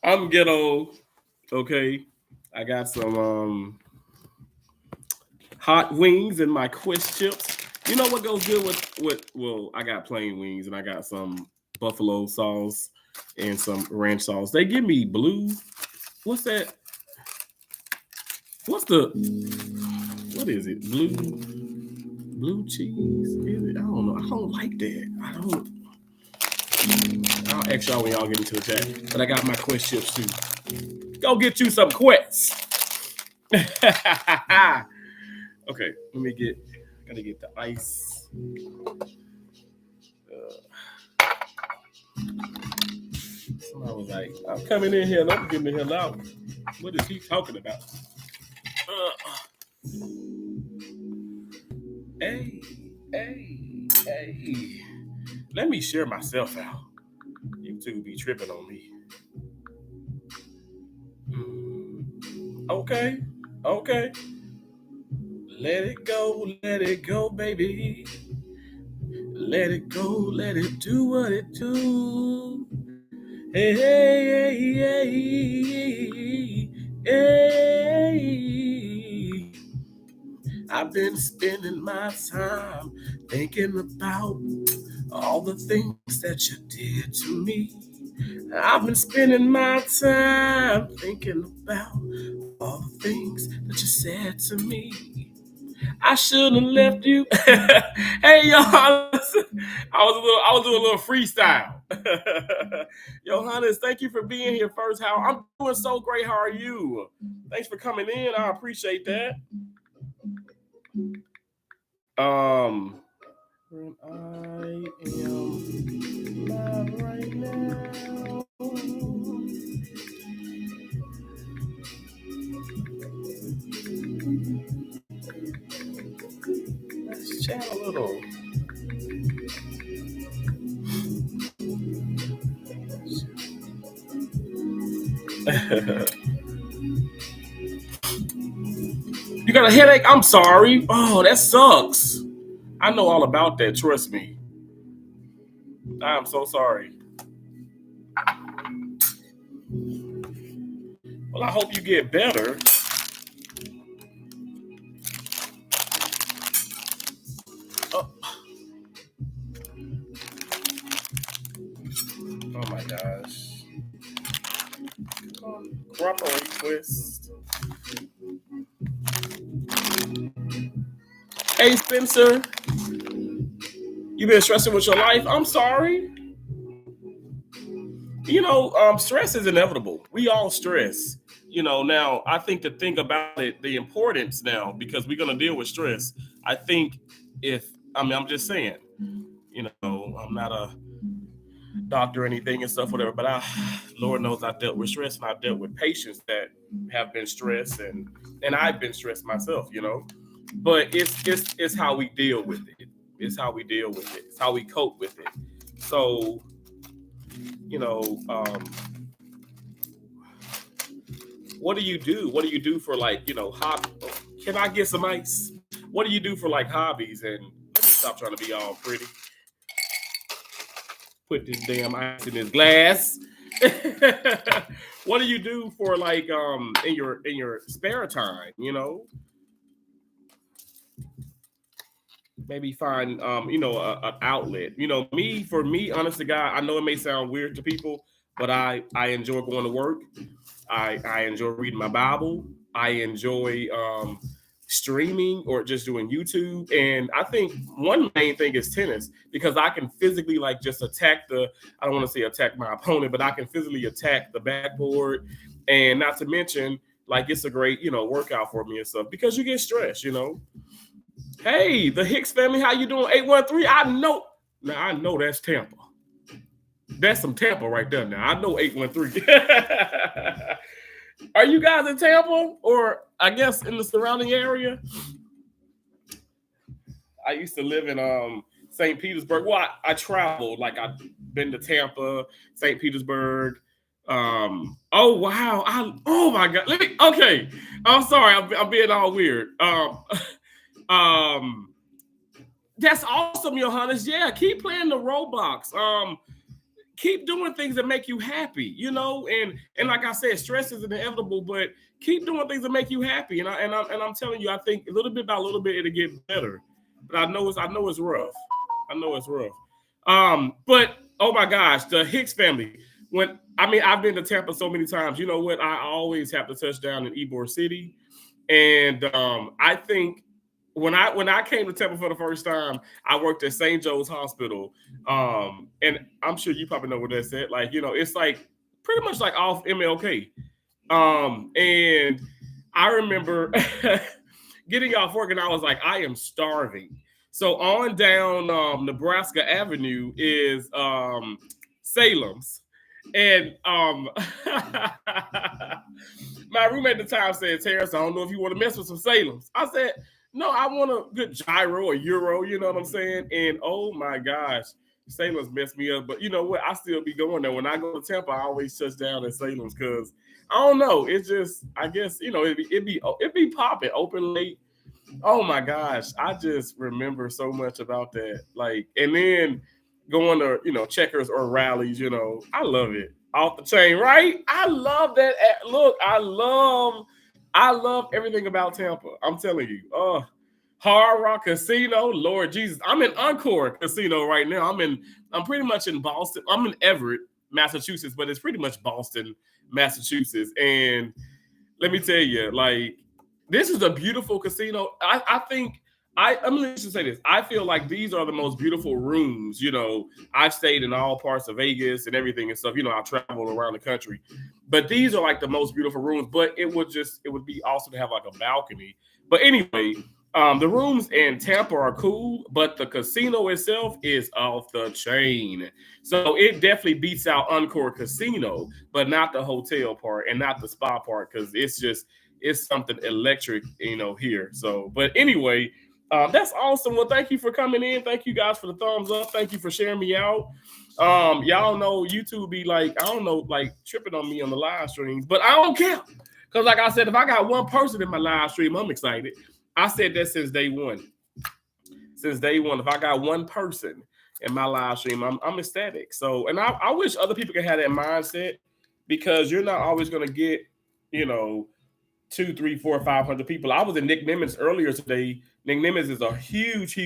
I'm ghetto. Okay. I got some hot wings and my Quest chips. You know what goes good with well, I got plain wings and I got some buffalo sauce and some ranch sauce. They give me blue. What's that? What's the what is it? Blue cheese? Is it? I don't know. I don't like that. I don't. I'll ask y'all when y'all get into the chat. But I got my Quest chips too. Go get you some Quest. Okay, let me get. Gotta get the ice. Somebody was like, "I'm coming in here and I'm getting the hell out." What is he talking about? Hey, hey. Let me share myself out. You two be tripping on me. Okay, okay. Let it go, baby. Let it go, let it do what it do. Hey, hey, hey, hey, hey. I've been spending my time thinking about all the things that you did to me. I've been spending my time thinking about all the things that you said to me. I shouldn't have left you. Hey, Johannes, I was doing a little freestyle. Johannes, thank you for being here first. How I'm doing so great. How are you? Thanks for coming in. I appreciate that. When I am live right now. Let's chat a little. You got a headache? I'm sorry. Oh, that sucks. I know all about that. Trust me. I'm so sorry. Well, I hope you get better. Oh, oh my gosh. Cooperate, Twist. Hey, Spencer. You been stressing with your life? I'm sorry. Stress is inevitable. We all stress. Now I think to think about it, the importance now, because we're gonna deal with stress. I think if I'm just saying, I'm not a doctor or anything and stuff, whatever, but Lord knows I dealt with stress and I dealt with patients that have been stressed and I've been stressed myself. But it's how we deal with it. It's how we deal with it. It's how we cope with it. So, you know, um, what do you do? What do you do for Can I get some ice? What do you do for like hobbies? And let me stop trying to be all pretty. Put this damn ice in this glass. What do you do for in your spare time? Maybe find an outlet. For me, honest to God, I know it may sound weird to people, but I enjoy going to work. I enjoy reading my Bible. I enjoy streaming or just doing YouTube. And I think one main thing is tennis because I can physically just attack I don't want to say attack my opponent, but I can physically attack the backboard. And not to mention, it's a great, workout for me and stuff because you get stressed. Hey, the Hicks family, how you doing? 813. I know. Now I know that's Tampa. That's some Tampa right there. Now I know 813. Are you guys in Tampa or I guess in the surrounding area? I used to live in St. Petersburg. Well, I traveled. I've been to Tampa, St. Petersburg, Oh wow. Oh my God. Okay. I'm sorry. I'm being all weird. Um, that's awesome, Johannes. Yeah, keep playing the Roblox. Keep doing things that make you happy, and like I said, stress is inevitable, but keep doing things that make you happy. I'm telling you, I think a little bit by little bit it'll get better. But I know it's rough. I know it's rough. But oh my gosh, the Hicks family. I've been to Tampa so many times. You know what? I always have to touch down in Ybor City. And I think when I came to Tampa for the first time, I worked at St. Joe's Hospital. And I'm sure you probably know where that's at. Like, it's like pretty much like off MLK. And I remember getting off work and I was like, I am starving. So on down Nebraska Avenue is Salem's. And my roommate at the time said, Terrence, I don't know if you want to mess with some Salem's. I said, no, I want a good gyro or euro, you know what I'm saying? And oh my gosh, Salem's messed me up. But you know what? I still be going there. When I go to Tampa, I always touch down at Salem's because I don't know. It's just, I guess, it be popping, open late. Oh my gosh. I just remember so much about that. Like, and then going to, checkers or rallies, I love it. Off the chain, right? I love that. Look, I love everything about Tampa. I'm telling you. Hard Rock Casino, Lord Jesus. I'm in Encore Casino right now. I'm pretty much in Boston. I'm in Everett, Massachusetts, but it's pretty much Boston, Massachusetts. And let me tell you, like, this is a beautiful casino. I think I'm going to say this. I feel like these are the most beautiful rooms. I've stayed in all parts of Vegas and everything and stuff. I've traveled around the country, but these are like the most beautiful rooms. But it would be awesome to have like a balcony. But anyway, the rooms in Tampa are cool, but the casino itself is off the chain. So it definitely beats out Encore Casino, but not the hotel part and not the spa part because it's something electric, here. So, but anyway. That's awesome. Well, thank you for coming in. Thank you guys for the thumbs up. Thank you for sharing me out. Y'all know YouTube be like, I don't know, like tripping on me on the live streams, but I don't care. Because like I said, if I got one person in my live stream, I'm excited. I said that since day one. Since day one, if I got one person in my live stream, I'm ecstatic. So, and I wish other people could have that mindset because you're not always going to get, 200, 300, 400, 500 people. I was in Nick Nimitz earlier today. Nick Nimitz is a huge,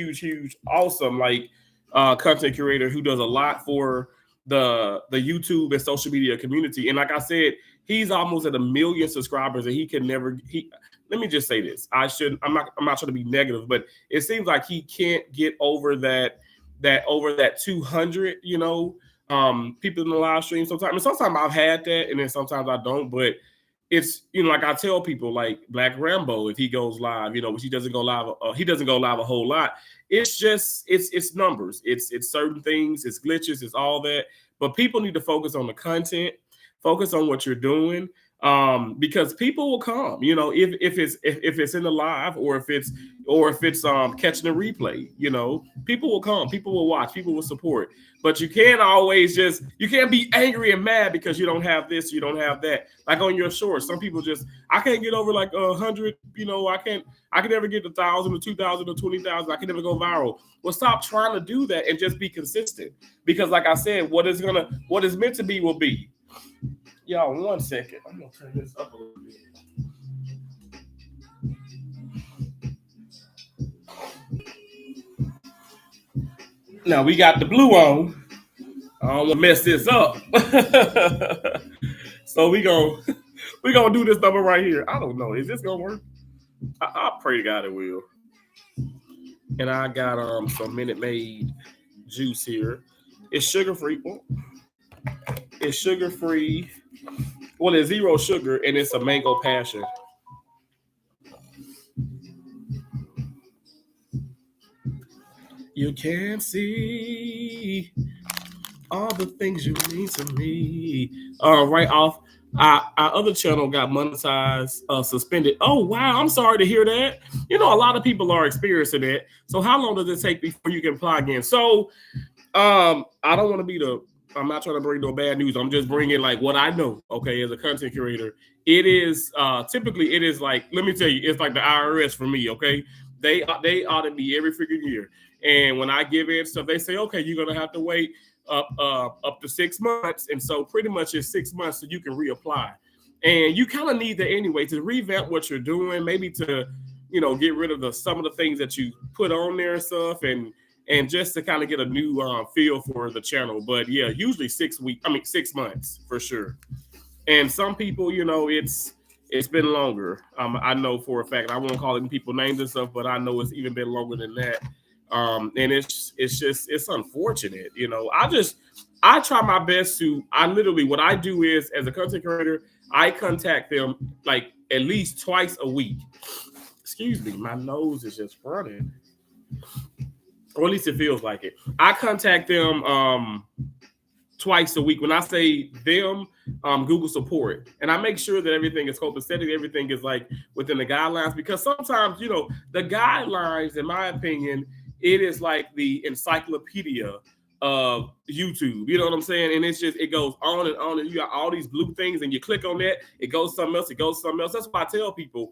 awesome content curator who does a lot for the YouTube and social media community. And like I said, he's almost at 1 million subscribers, and he can never. Let me just say this: I'm not trying to be negative, but it seems like he can't get over that 200. People in the live stream sometimes. And sometimes I've had that, and then sometimes I don't, but. It's like I tell people like Black Rambo, if he goes live, which he doesn't go live a whole lot. It's just it's numbers, it's certain things, it's glitches, it's all that. But people need to focus on the content, focus on what you're doing, because people will come. If it's in the live or if it's catching a replay, people will come, people will watch, people will support. But you can't be angry and mad because you don't have this, you don't have that. Like on your shorts, some people I can't get over like 100, I can never get 1,000 or 2,000 or 20,000. I can never go viral. Well, stop trying to do that and just be consistent. Because like I said, what is meant to be will be. Y'all, 1 second. I'm gonna turn this up a little bit. Now we got the blue on. I don't want to mess this up. So we gonna do this number right here. I don't know. Is this gonna work? I pray to God it will. And I got some Minute Maid juice here. It's sugar-free. It's sugar-free. Well, it's 0 sugar, and it's a mango passion. You can't see all the things you mean to me. Right off, our other channel got monetized, suspended. Oh, wow. I'm sorry to hear that. A lot of people are experiencing that. So how long does it take before you can apply again? So I don't want to be the I'm not trying to bring no bad news. I'm just bringing like what I know. Okay, as a content curator, it is typically it is like, let me tell you, it's like the IRS for me. Okay, they audit me every freaking year, and when I give in stuff, they say, okay, you're gonna have to wait up to 6 months, and so pretty much it's 6 months so you can reapply, and you kind of need that anyway to revamp what you're doing, maybe to get rid of some of the things that you put on there and stuff, and just to kind of get a new feel for the channel. But yeah, usually 6 months for sure. And some people, it's been longer. I know for a fact. I won't call people names and stuff, but I know it's even been longer than that. And it's unfortunate. I try my best to. What I do is, as a content creator, I contact them like at least twice a week. Excuse me, my nose is just running. Or at least it feels like it. I contact them twice a week. When I say them, Google support, and I make sure that everything is copacetic, everything is like within the guidelines, because sometimes the guidelines, in my opinion, it is like the encyclopedia of YouTube. You know what I'm saying? And it goes on and on, and you got all these blue things, and you click on that, it goes something else, That's why I tell people,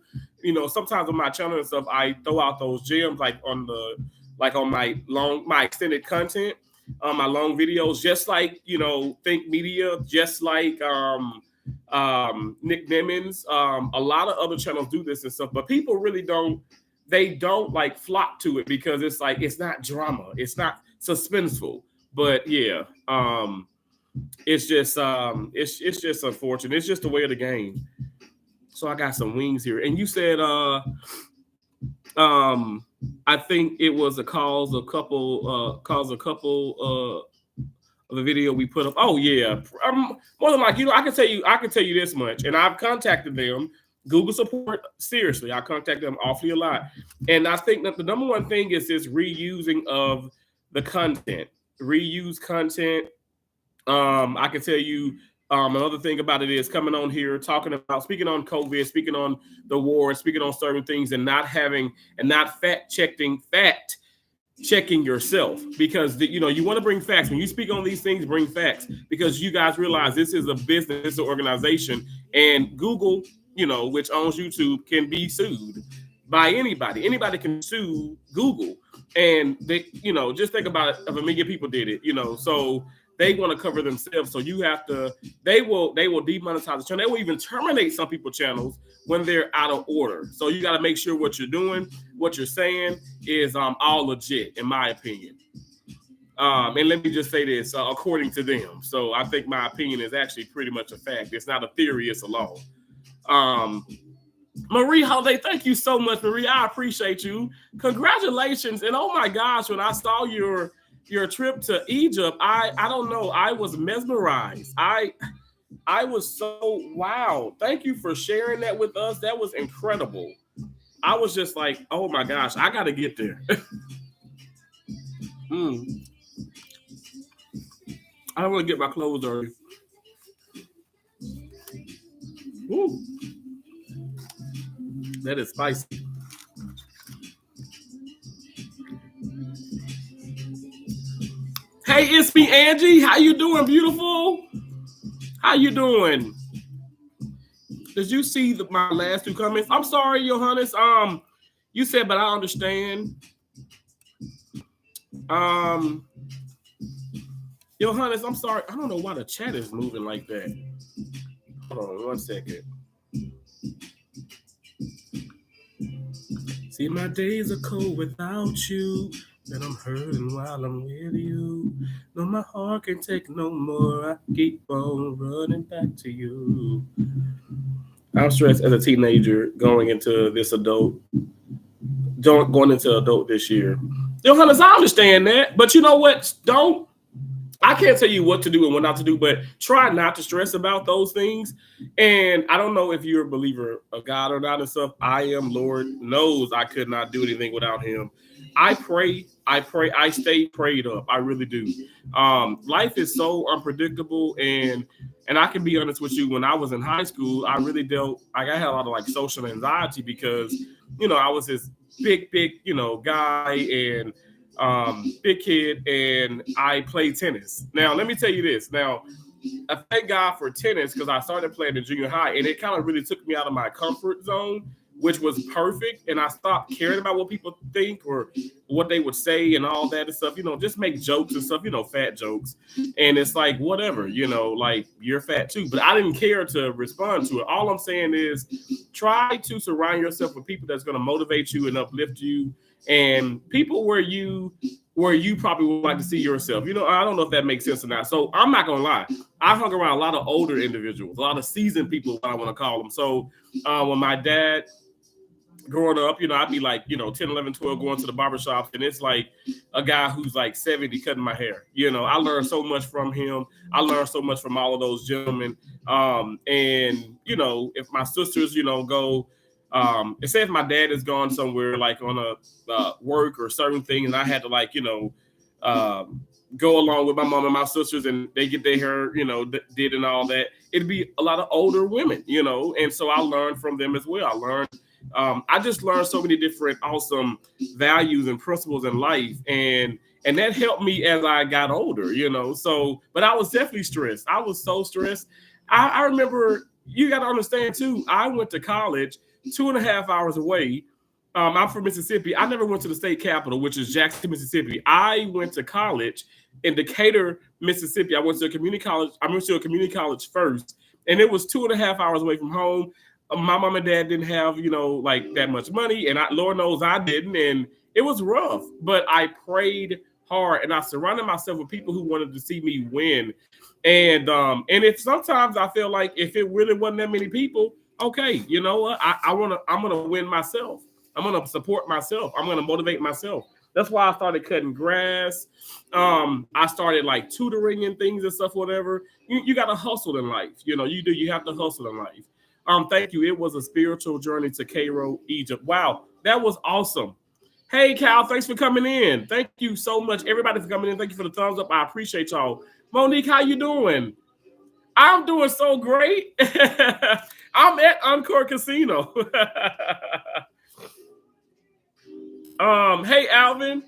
sometimes on my channel and stuff, I throw out those gems like on my extended content, my long videos, just like Think Media, just like Nick Nimmons, a lot of other channels do this and stuff, but people really don't like flock to it, because it's like, it's not drama, it's not suspenseful. But yeah, it's just unfortunate. It's just the way of the game. So I got some wings here, and you said I think it was a couple of the video we put up. Oh yeah, more than like, I can tell you this much, and I've contacted them. Google support, seriously, I contact them awfully a lot, and I think that the number one thing is this reusing of the content. Reuse content. I can tell you. Another thing about it is coming on here, speaking on COVID, speaking on the war, speaking on certain things, and not fact checking yourself, because you want to bring facts. When you speak on these things, bring facts, because you guys realize this is a business, it's an organization, and Google, which owns YouTube, can be sued by anybody. Anybody can sue Google, and they, just think about it, if 1 million people did it, so they want to cover themselves. So they will demonetize the channel. They will even terminate some people's channels when they're out of order. So you got to make sure what you're doing, what you're saying is all legit, in my opinion. And let me just say this, according to them. So I think my opinion is actually pretty much a fact. It's not a theory, it's a law. Marie Holiday, thank you so much, Marie. I appreciate you. Congratulations. And oh my gosh, when I saw your trip to Egypt, I don't know, I was mesmerized. I was so, wow. Thank you for sharing that with us. That was incredible. I was just like, oh my gosh, I got to get there. I don't want to get my clothes dirty. Woo. That is spicy. Hey, it's me, Angie. How you doing, beautiful? How you doing? Did you see my last 2 comments? I'm sorry, Johannes. You said, but I understand. Johannes, I'm sorry. I don't know why the chat is moving like that. Hold on 1 second. See, my days are cold without you. That I'm hurting while I'm with you. No, my heart can take no more. I keep on running back to you. I'm stressed as a teenager going into adult this year. Johannes, I understand that, but you know what? I can't tell you what to do and what not to do, but try not to stress about those things. And I don't know if you're a believer of God or not and stuff. I am. Lord knows I could not do anything without him. I pray, I stay prayed up. I really do. Life is so unpredictable, and I can be honest with you, when I was in high school, I really I had a lot of like social anxiety, because, I was this big, guy, and big kid, and I play tennis. Now, let me tell you this. Now, I thank God for tennis because I started playing in junior high, and it kind of really took me out of my comfort zone, which was perfect. And I stopped caring about what people think or what they would say and all that and stuff. Just make jokes and stuff. Fat jokes, and it's like whatever. Like you're fat too. But I didn't care to respond to it. All I'm saying is, try to surround yourself with people that's going to motivate you and uplift you, and people where you probably would like to see yourself. I don't know if that makes sense or not. So I'm not gonna lie. I hung around a lot of older individuals, a lot of seasoned people, what I want to call them. So when my dad growing up, I'd be like, 10, 11, 12 going to the barbershop, and it's like a guy who's like 70 cutting my hair. I learned so much from him. I learned so much from all of those gentlemen. And if my sisters, go, say if my dad is gone somewhere like on a work or certain thing, and I had to like, go along with my mom and my sisters, and they get their hair, did and all that, it'd be a lot of older women, and so I learned from them as well. I just learned so many different awesome values and principles in life, and that helped me as I got older, so, but I was definitely stressed. I was so stressed. I remember, you got to understand too, I went to college 2.5 hours away. I'm from Mississippi. I never went to the state capital, which is Jackson, Mississippi. I went to college in Decatur, Mississippi. I went to a community college first, and it was 2.5 hours away from home. My mom and dad didn't have, like that much money, and Lord knows I didn't, and it was rough. But I prayed hard, and I surrounded myself with people who wanted to see me win. And if sometimes I feel like if it really wasn't that many people, okay, you know what? I'm gonna win myself. I'm gonna support myself. I'm gonna motivate myself. That's why I started cutting grass. I started like tutoring and things and stuff, whatever. You gotta hustle in life. You have to hustle in life. Thank you. It was a spiritual journey to Cairo, Egypt. Wow, that was awesome. Hey, Cal, thanks for coming in. Thank you so much, everybody, for coming in. Thank you for the thumbs up. I appreciate y'all. Monique, how you doing? I'm doing so great. I'm at Encore Casino. Hey, Alvin.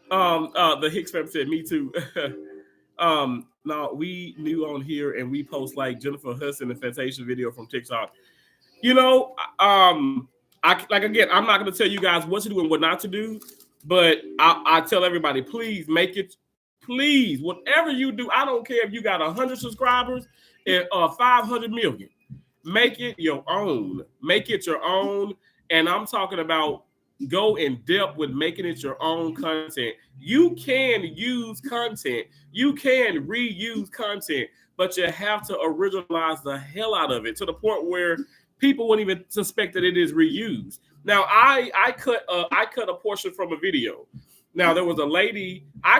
The Hicks family said, me too. No, we knew on here, and we post like Jennifer Hudson and Fantasia video from TikTok. I'm not going to tell you guys what to do and what not to do, but I tell everybody, please make it, please, whatever you do, I don't care if you got 100 subscribers or 500 million, make it your own. Make it your own. And I'm talking about go in depth with making it your own content. You can use content. You can reuse content, but you have to originalize the hell out of it to the point where people wouldn't even suspect that it is reused. Now, I cut a portion from a video. Now, there was a lady, I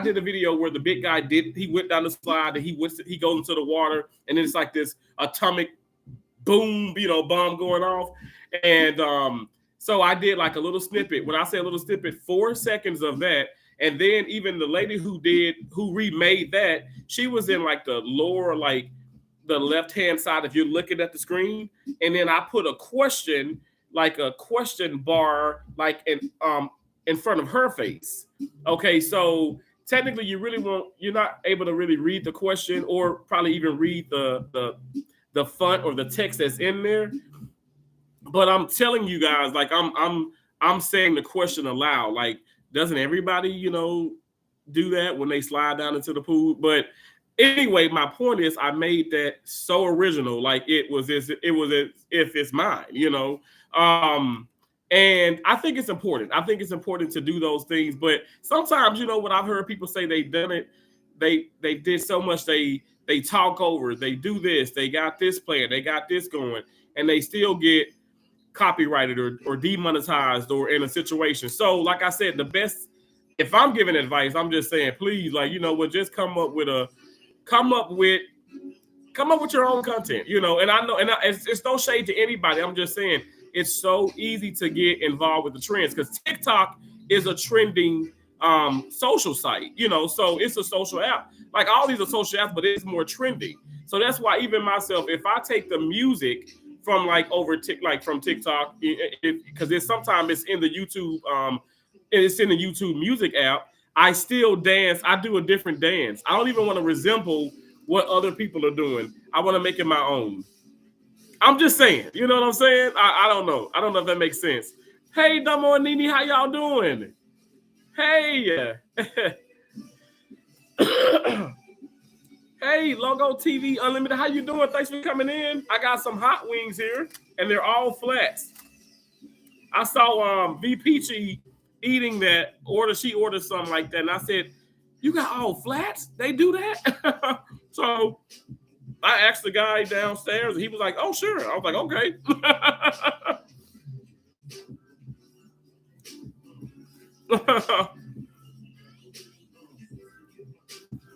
did a video where the big guy he went down the slide and he goes into the water, and it's like this atomic boom, bomb going off. And so I did like a little snippet. When I say a little snippet, 4 seconds of that. And then even the lady who remade that, she was in like the lower, like the left-hand side if you're looking at the screen. And then I put a question, like a question bar, like in front of her face. Okay, so technically you're not able to really read the question or probably even read the font or the text that's in there. But I'm telling you guys, like I'm saying the question aloud. Like, doesn't everybody, do that when they slide down into the pool? But anyway, my point is, I made that so original, like it was as if it's mine, and I think it's important. I think it's important to do those things. But sometimes, what I've heard people say, they've done it. They did so much. They talk over. They do this. They got this plan. They got this going, and they still get copyrighted or demonetized or in a situation. So like I said, the best, if I'm giving advice, I'm just saying, please, like, just come up with your own content, and I know, and it's no shade to anybody. I'm just saying it's so easy to get involved with the trends because TikTok is a trending social site, so it's a social app. Like all these are social apps, but it's more trending. So that's why even myself, if I take the music from like from TikTok, because sometimes it's in the YouTube and it's in the YouTube Music app, I still dance. I do a different dance. I don't even want to resemble what other people are doing. I want to make it my own. I'm just saying. You know what I'm saying? I don't know. I don't know if that makes sense. Hey, Dumbo and Nini, how y'all doing? Hey. Hey, Logo TV Unlimited, how you doing? Thanks for coming in. I got some hot wings here, and they're all flats. I saw V Peachy eating that she ordered something like that, and I said, "You got all flats? They do that?" So I asked the guy downstairs, and he was like, "Oh, sure." I was like, "Okay."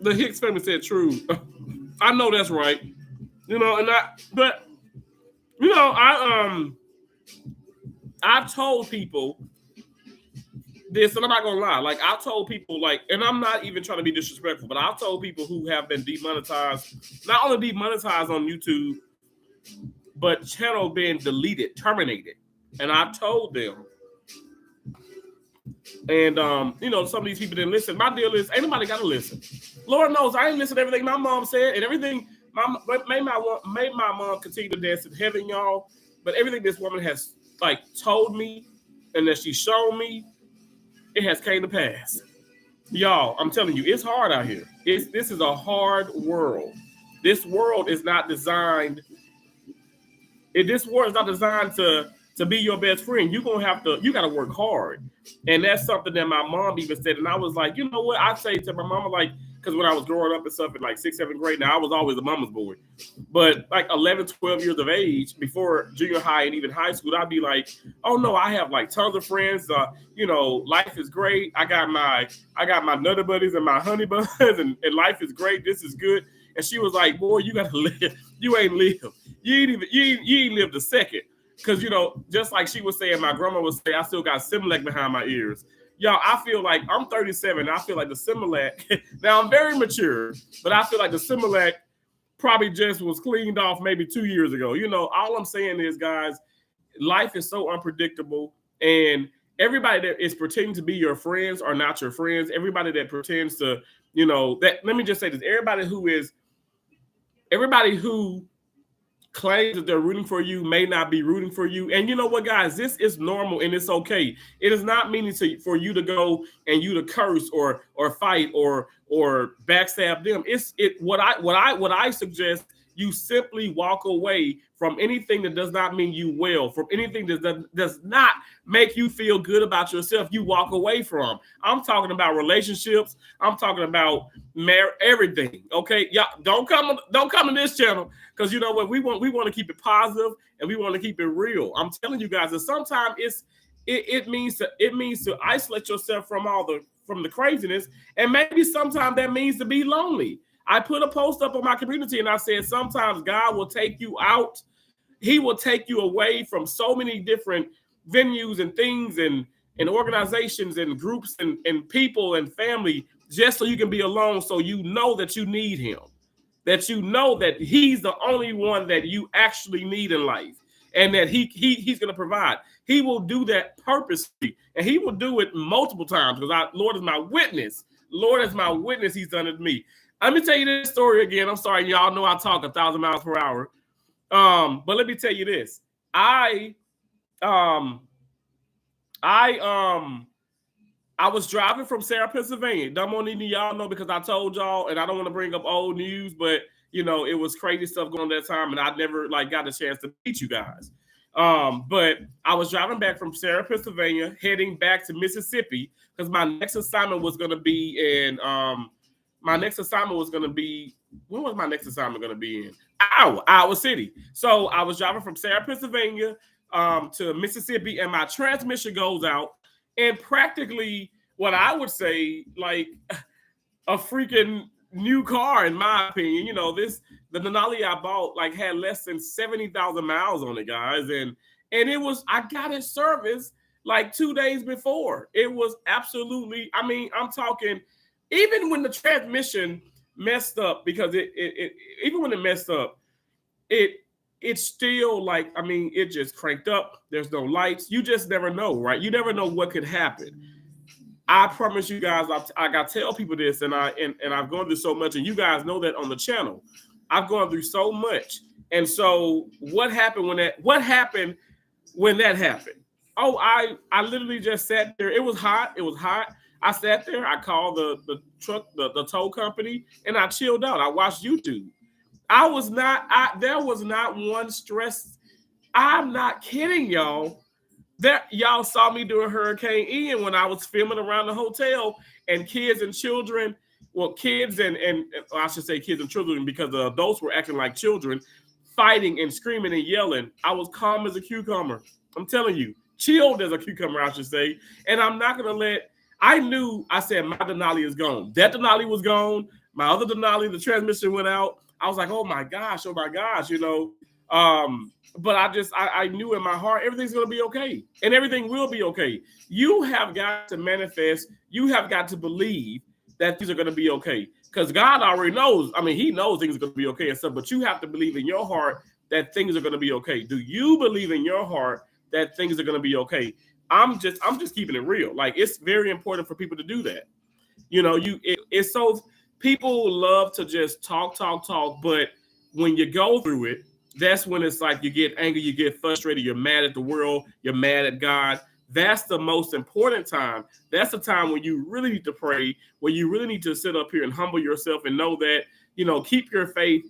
The Hicks family said true. I know that's right. You know, I've told people this, and I'm not gonna lie. Like, I've told people, like, and I'm not even trying to be disrespectful, but I've told people who have been demonetized, not only demonetized on YouTube, but channel being deleted, terminated. And I told them, and some of these people didn't listen. My deal is, ain't nobody gotta listen. Lord knows I ain't listened to everything my mom said, and everything made my mom continue to dance in heaven, y'all. But everything this woman has like told me and that she showed me, it has came to pass. Y'all, I'm telling you, it's hard out here. This is a hard world. This world is not designed. This world is not designed to be your best friend. You gotta work hard. And that's something that my mom even said. And I was like, you know what? I say to my mama, like, because when I was growing up and stuff in like 6th, 7th grade, now I was always a mama's boy. But like 11, 12 years of age, before junior high and even high school, I'd be like, oh no, I have like tons of friends. Life is great. I got my nutter buddies and my honey buds, and life is great. This is good. And she was like, boy, you gotta live. You ain't lived. You ain't lived a second. Because, just like she was saying, my grandma would say, I still got Similac behind my ears. Y'all, I feel like I'm 37. I feel like the Similac, now I'm very mature, but I feel like the Similac probably just was cleaned off maybe 2 years ago. All I'm saying is, guys, life is so unpredictable, and everybody that is pretending to be your friends are not your friends. Everybody that pretends to, let me just say this, everybody who claims that they're rooting for you may not be rooting for you. And you know what, guys, this is normal and it's okay. It is not meaning for you to go and you to curse or fight or backstab them. What I suggest, you simply walk away from anything that does not mean you well, from anything that does not make you feel good about yourself. You walk away from. I'm talking about relationships. I'm talking about everything. Okay, y'all don't come to this channel, because you know what, we want to keep it positive and we want to keep it real. I'm telling you guys that sometimes it means to isolate yourself from the craziness, and maybe sometimes that means to be lonely. I put a post up on my community and I said, sometimes God will take you out. He will take you away from so many different venues and things and organizations and groups and people and family, just so you can be alone, so you know that you need him, that you know that he's the only one that you actually need in life, and that he's going to provide. He will do that purposely, and he will do it multiple times, because Lord is my witness. Lord is my witness. He's done it to me. Let me tell you this story again. I'm sorry, y'all know I talk 1,000 miles per hour. But let me tell you this. I was driving from Sarah, Pennsylvania. Don't want any of y'all know, because I told y'all, and I don't want to bring up old news, but it was crazy stuff going on that time, and I never got a chance to meet you guys. But I was driving back from Sarah, Pennsylvania, heading back to Mississippi, because my next assignment was going to be in when was my next assignment going to be in? Iowa City. So I was driving from Sarah, Pennsylvania to Mississippi, and my transmission goes out, and practically what I would say, like a freaking new car, in my opinion. The Denali I bought had less than 70,000 miles on it, guys. And I got it serviced 2 days before. It was absolutely, I'm talking, even when the transmission messed up, because even when it messed up, it's still it just cranked up. There's no lights. You just never know, right? You never know what could happen. I promise you guys, I got to tell people this, and I've gone through so much, and you guys know that on the channel, I've gone through so much. And so, what happened when that? What happened when that happened? Oh, I literally just sat there. It was hot. It was hot. I sat there. I called the truck, the tow company, and I chilled out. I watched YouTube. I was not. There was not one stress. I'm not kidding, y'all. That y'all saw me during Hurricane Ian when I was filming around the hotel, and kids and children, well, kids and I should say kids and children, because the adults were acting like children, fighting and screaming and yelling. I was calm as a cucumber. I'm telling you, chilled as a cucumber, I should say. And I'm not gonna let. I said my Denali is gone. That Denali was gone. My other Denali, the transmission went out. I was like, oh my gosh, you know. But I knew in my heart everything's gonna be okay, and everything will be okay. You have got to manifest. You have got to believe that things are gonna be okay, because God already knows. I mean, He knows things are gonna be okay and stuff. But you have to believe in your heart that things are gonna be okay. Do you believe in your heart that things are gonna be okay? I'm just keeping it real. Like, it's very important for people to do that. You know, it's so people love to just talk, but when you go through it, that's when it's like you get angry, you get frustrated, you're mad at the world, you're mad at God. That's the most important time. That's the time when you really need to pray, where you really need to sit up here and humble yourself and know that, you know, keep your faith.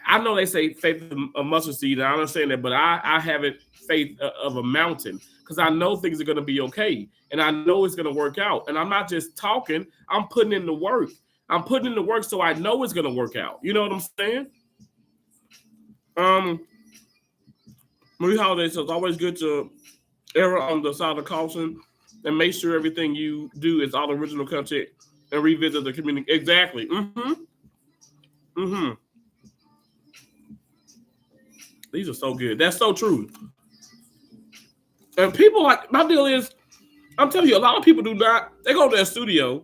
I know they say faith of a mustard seed, and I understand that, but I have it faith of a mountain, because I know things are going to be okay, and I know it's going to work out. And I'm not just talking, I'm putting in the work. I'm putting in the work, so I know it's going to work out. You know what I'm saying? Marie Holiday says, always good to err on the side of caution and make sure everything you do is all original content and revisit the community. Exactly. These are so good. That's so true. And people, like, my deal is, I'm telling you, a lot of people do not, they go to their studio.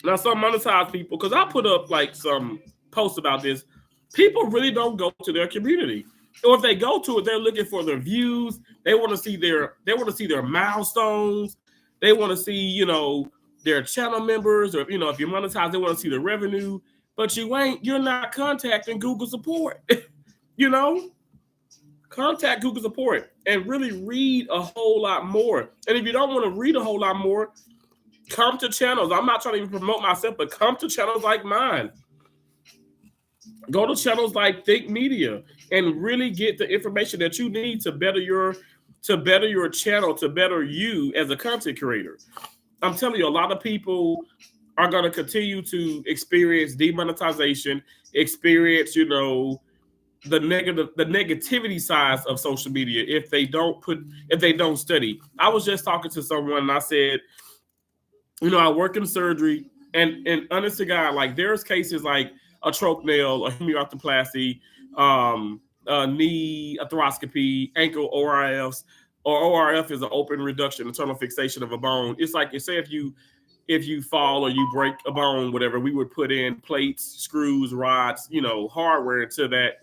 Now, some monetized people, because I put up like some posts about this, people really don't go to their community. Or if they go to it, they're looking for their views. They want to see their milestones. They want to see, you know, their channel members, or, you know, if you're monetized, they want to see the revenue. But you're not contacting Google support. You know? Contact Google support and really read a whole lot more. And if you don't want to read a whole lot more, come to channels. I'm not trying to even promote myself, but come to channels like mine. Go to channels like Think Media and really get the information that you need to better your channel, to better you as a content creator. I'm telling you, a lot of people are going to continue to experience demonetization, experience, you know, the negativity sides of social media if they don't study. I was just talking to someone and I said, you know, I work in surgery, and honest to God, like, there's cases like a troch nail, a hemiarthroplasty, a knee arthroscopy, ankle ORFs, or ORF is an open reduction, internal fixation of a bone. It's like, you say, if you fall or you break a bone, whatever, we would put in plates, screws, rods, you know, hardware into that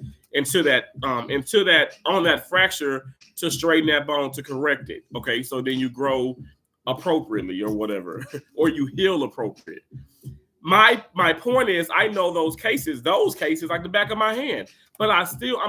on that fracture to straighten that bone, to correct it. Okay, so then you grow appropriately or whatever, or you heal appropriate. My point is, I know those cases like the back of my hand, but I'm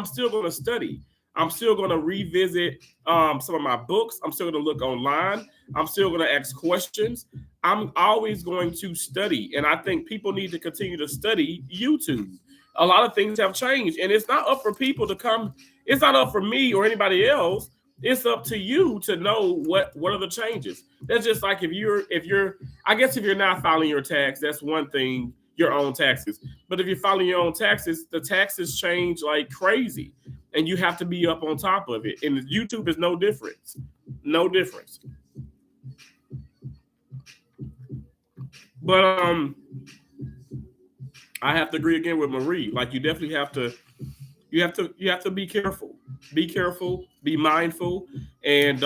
still going to study. I'm still going to revisit some of my books. I'm still going to look online. I'm still going to ask questions. I'm always going to study. And I think people need to continue to study YouTube. A lot of things have changed, and it's not up for people to come. It's not up for me or anybody else. It's up to you to know what are the changes. That's just like if you're not filing your tax, that's one thing, your own taxes. But if you're filing your own taxes, the taxes change like crazy, and you have to be up on top of it. And YouTube is no difference. No difference. But I have to agree again with Marie. Like, you definitely have to be careful. Be careful, be mindful, and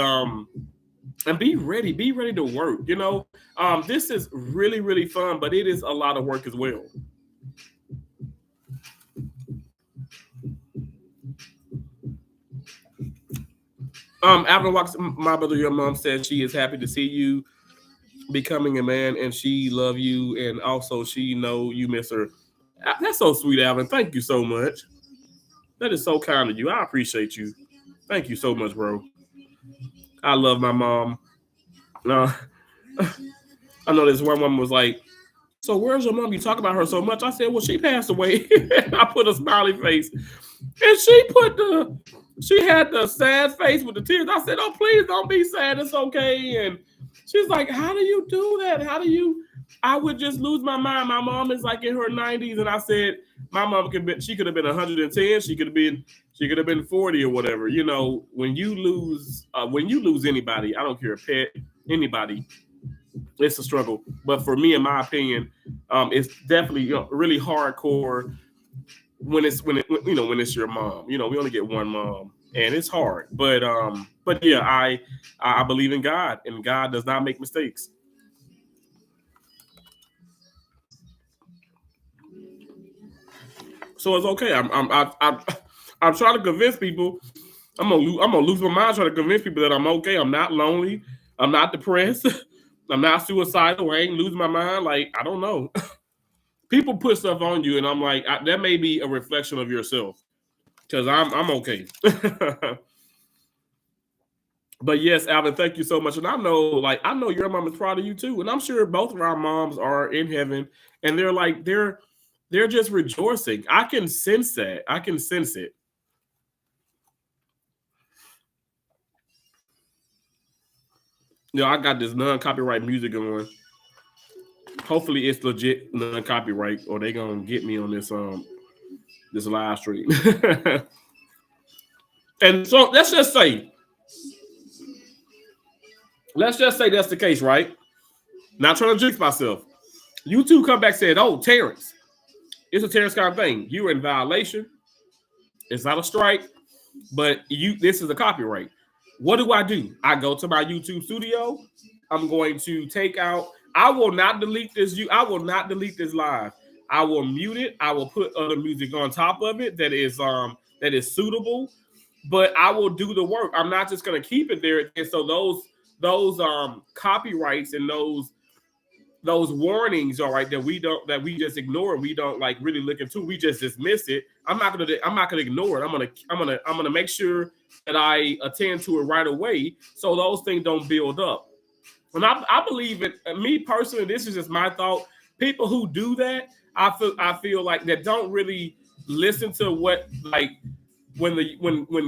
be ready. Be ready to work. You know, this is really, really fun, but it is a lot of work as well. After walks, my brother, your mom says she is happy to see you. becoming a man, and she love you, and also she know you miss her. That's so sweet, Alvin. Thank you so much. That is so kind of you. I appreciate you. Thank you so much, bro. I love my mom. No, I know this one woman was like, "So where's your mom? You talk about her so much." I said, "Well, she passed away." I put a smiley face, and she had the sad face with the tears. I said, "Oh, please don't be sad. It's okay." And she's like, "How do you do that? How do you?" I would just lose my mind. My mom is like in her 90s, and I said, "My mom she could have been 110. She could have been 40 or whatever." You know, when you lose anybody, I don't care, pet, anybody, it's a struggle. But for me, in my opinion, it's definitely really hardcore when it's your mom. We only get one mom, and it's hard. But yeah, I believe in God, and God does not make mistakes. So it's okay. I'm trying to convince people. I'm gonna lose my mind trying to convince people that I'm okay. I'm not lonely. I'm not depressed. I'm not suicidal. I ain't losing my mind. Like, I don't know. People put stuff on you, and I'm like, that may be a reflection of yourself, because I'm okay. But yes, Alvin, thank you so much. And I know your mom is proud of you too, and I'm sure both of our moms are in heaven, and they're just rejoicing. I can sense that. I can sense it. I got this non-copyright music going. Hopefully, it's legit non-copyright, or they gonna get me on this live stream. And so let's just say that's the case, right? Not trying to jinx myself. YouTube come back and said, "Oh, Terrence, it's a Terrence kind of thing. You're in violation. It's not a strike, but this is a copyright." What do? I go to my YouTube studio. I'm going to take out. I will not delete this. I will not delete this live. I will mute it. I will put other music on top of it that is suitable. But I will do the work. I'm not just going to keep it there. And so those copyrights and those warnings, all right, that we just ignore, we don't like really look into, we just dismiss it. I'm not gonna ignore it. I'm gonna make sure that I attend to it right away, so those things don't build up. And I believe it. Me personally, this is just my thought. People who do that, I feel like that don't really listen to what, like, when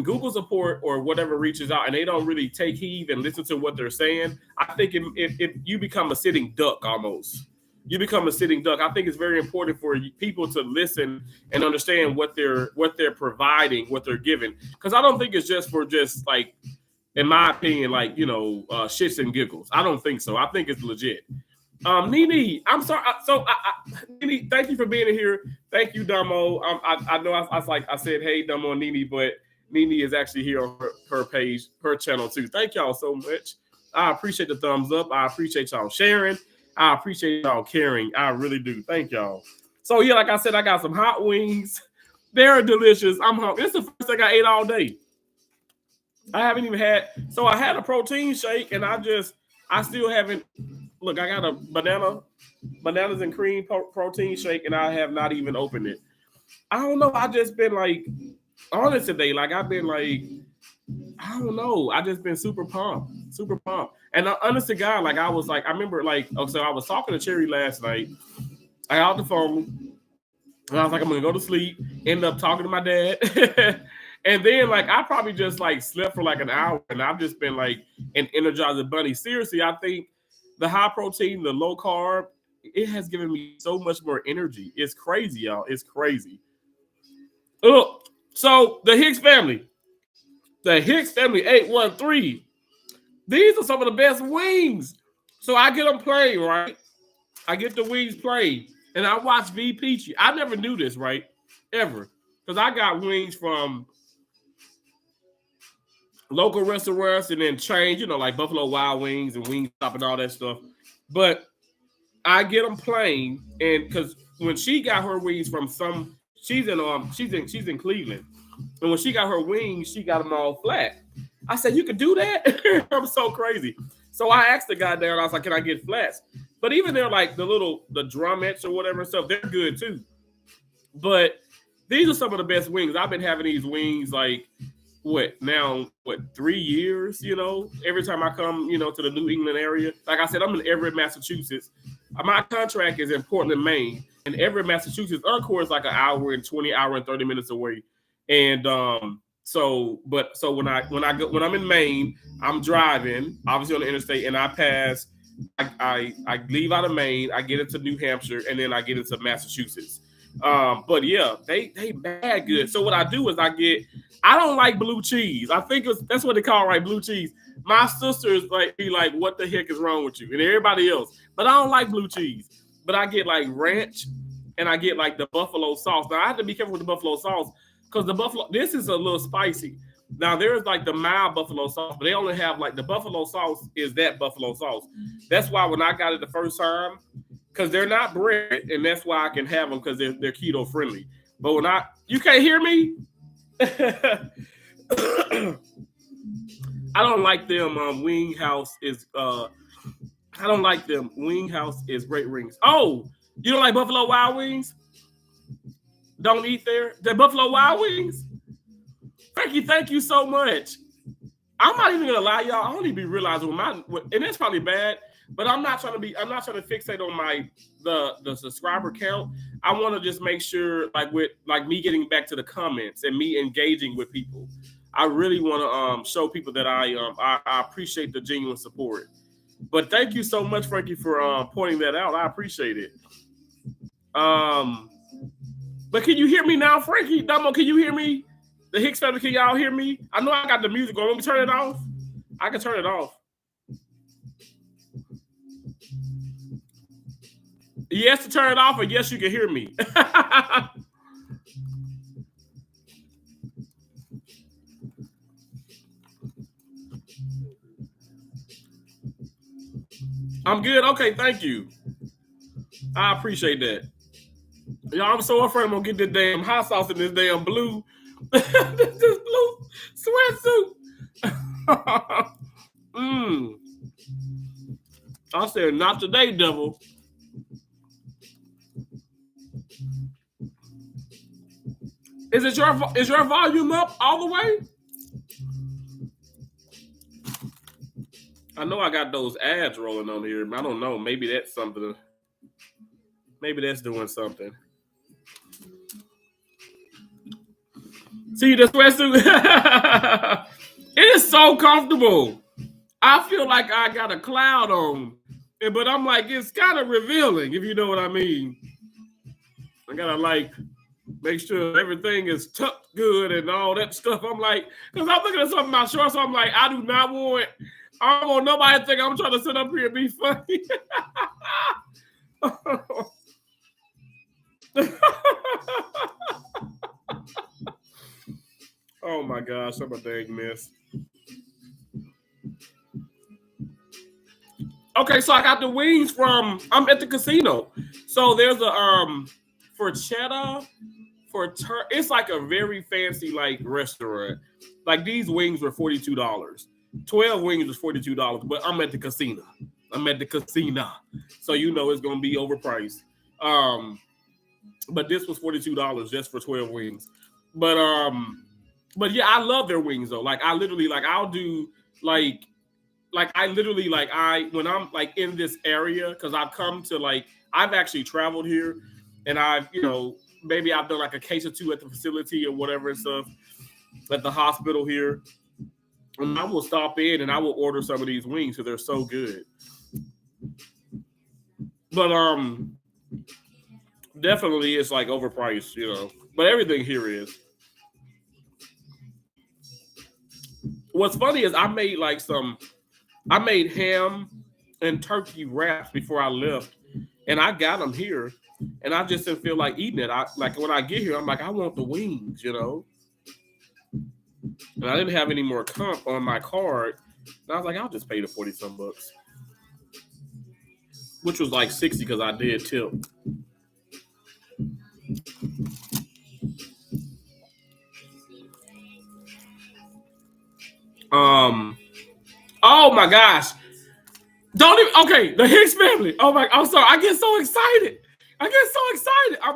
Google support or whatever reaches out and they don't really take heed and listen to what they're saying. I think if you become a sitting duck, almost, you become a sitting duck. I think it's very important for people to listen and understand what they're providing, what they're giving, because I don't think it's just like, in my opinion, like, shits and giggles. I don't think so. I think it's legit. Nene, I'm sorry. Nene, thank you for being here. Thank you, Damo. I know I said, hey, Damo and Nene, but Nene is actually here on her page, her channel too. Thank y'all so much. I appreciate the thumbs up. I appreciate y'all sharing. I appreciate y'all caring. I really do. Thank y'all. So yeah, like I said, I got some hot wings. They're delicious. I'm hungry. This is the first thing I ate all day. I haven't even had. So I had a protein shake, and I still haven't. Look, I got a bananas and cream protein shake, and I have not even opened it. I don't know. I just been like honest today. Like, I've been like, I don't know. I just been super pumped, super pumped. And honest to God, like, I was like, I remember, like, so I was talking to Cherry last night. I got off the phone, and I was like, I'm gonna go to sleep. Ended up talking to my dad. And then, like, I probably just like slept for like an hour, and I've just been like an Energizer bunny. Seriously, I think the high protein, the low carb, it has given me so much more energy. It's crazy, y'all. It's crazy. Oh, so the Hicks family 813. These are some of the best wings. So I get them plain, right? I get the wings plain, and I watch V Peachy. I never knew this, right? Ever. Because I got wings from local restaurants and then change, like Buffalo Wild Wings and Wingstop and all that stuff. But I get them plain, and because when she got her wings from she's in Cleveland, and when she got her wings, she got them all flat. I said, "You can do that?" I'm so crazy. So I asked the guy there, and I was like, "Can I get flats?" But even they're like the drumettes or whatever and stuff, they're good too. But these are some of the best wings. I've been having these wings like what 3 years, every time I come, to the New England area. Like I said, I'm in Everett, Massachusetts. My contract is in Portland, Maine, and Everett, Massachusetts, Encore is like an hour and 30 minutes away. And so when I'm in Maine, I'm driving obviously on the interstate, and I pass. I leave out of Maine, I get into New Hampshire, and then I get into Massachusetts. But yeah, they bad good. So what I do is I don't like blue cheese. I think that's what they call it, right? Blue cheese. My sisters be like, what the heck is wrong with you? And everybody else. But I don't like blue cheese. But I get like ranch, and I get like the buffalo sauce. Now I have to be careful with the buffalo sauce because this is a little spicy. Now there's like the mild buffalo sauce, but they only have like the buffalo sauce is that buffalo sauce. That's why when I got it the first time, because they're not bread, and that's why I can have them because they're keto friendly. But you can't hear me. I don't like them. Wing House is I don't like them. Wing House is great rings. Oh, you don't like Buffalo Wild Wings? Don't eat there. The Buffalo Wild Wings. Frankie, thank you so much. I'm not even gonna lie, y'all. I don't even realize and it's probably bad, but I'm not trying to fixate on the subscriber count. I want to just make sure, with me getting back to the comments and me engaging with people. I really want to show people that I appreciate the genuine support. But thank you so much, Frankie, for pointing that out. I appreciate it. But can you hear me now, Frankie? Damo, can you hear me? The Hicks family, can y'all hear me? I know I got the music on. Let me turn it off. I can turn it off. Yes to turn it off, or yes, you can hear me. I'm good. Okay, thank you. I appreciate that. Y'all, I'm so afraid I'm gonna get this damn hot sauce in this damn blue, this blue sweatsuit. I said, not today, devil. Is your volume up all the way? I know I got those ads rolling on here. I don't know. Maybe that's something. Maybe that's doing something. See the sweatsuit? It is so comfortable. I feel like I got a cloud on, but I'm like, it's kind of revealing, if you know what I mean. I gotta make sure everything is tucked good and all that stuff. I'm like, because I'm looking at something in my shorts, so I'm like, I do not want. I don't want nobody to think I'm trying to sit up here and be funny. Oh my gosh, I'm a dang mess. Okay, so I got the wings I'm at the casino. So there's a for cheddar, it's like a very fancy restaurant. Like these wings were $42. 12 wings was $42, but I'm at the casino. So it's gonna be overpriced. But this was $42 just for 12 wings. But yeah, I love their wings though. Like I literally I'll do when I'm in this area, because I've come to I've actually traveled here, and I've maybe I've done a case or two at the facility or whatever and stuff at the hospital here. And I will stop in and I will order some of these wings because they're so good. But definitely it's overpriced, but everything here is. What's funny is I made ham and turkey wraps before I left, and I got them here, and I just didn't feel like eating it. When I get here, I'm like, I want the wings, And I didn't have any more comp on my card. And I was like, I'll just pay the 40-some bucks. Which was like 60 because I did tip. Oh my gosh. Don't even. Okay, the Hicks family. Oh my! I'm sorry. I get so excited. I'm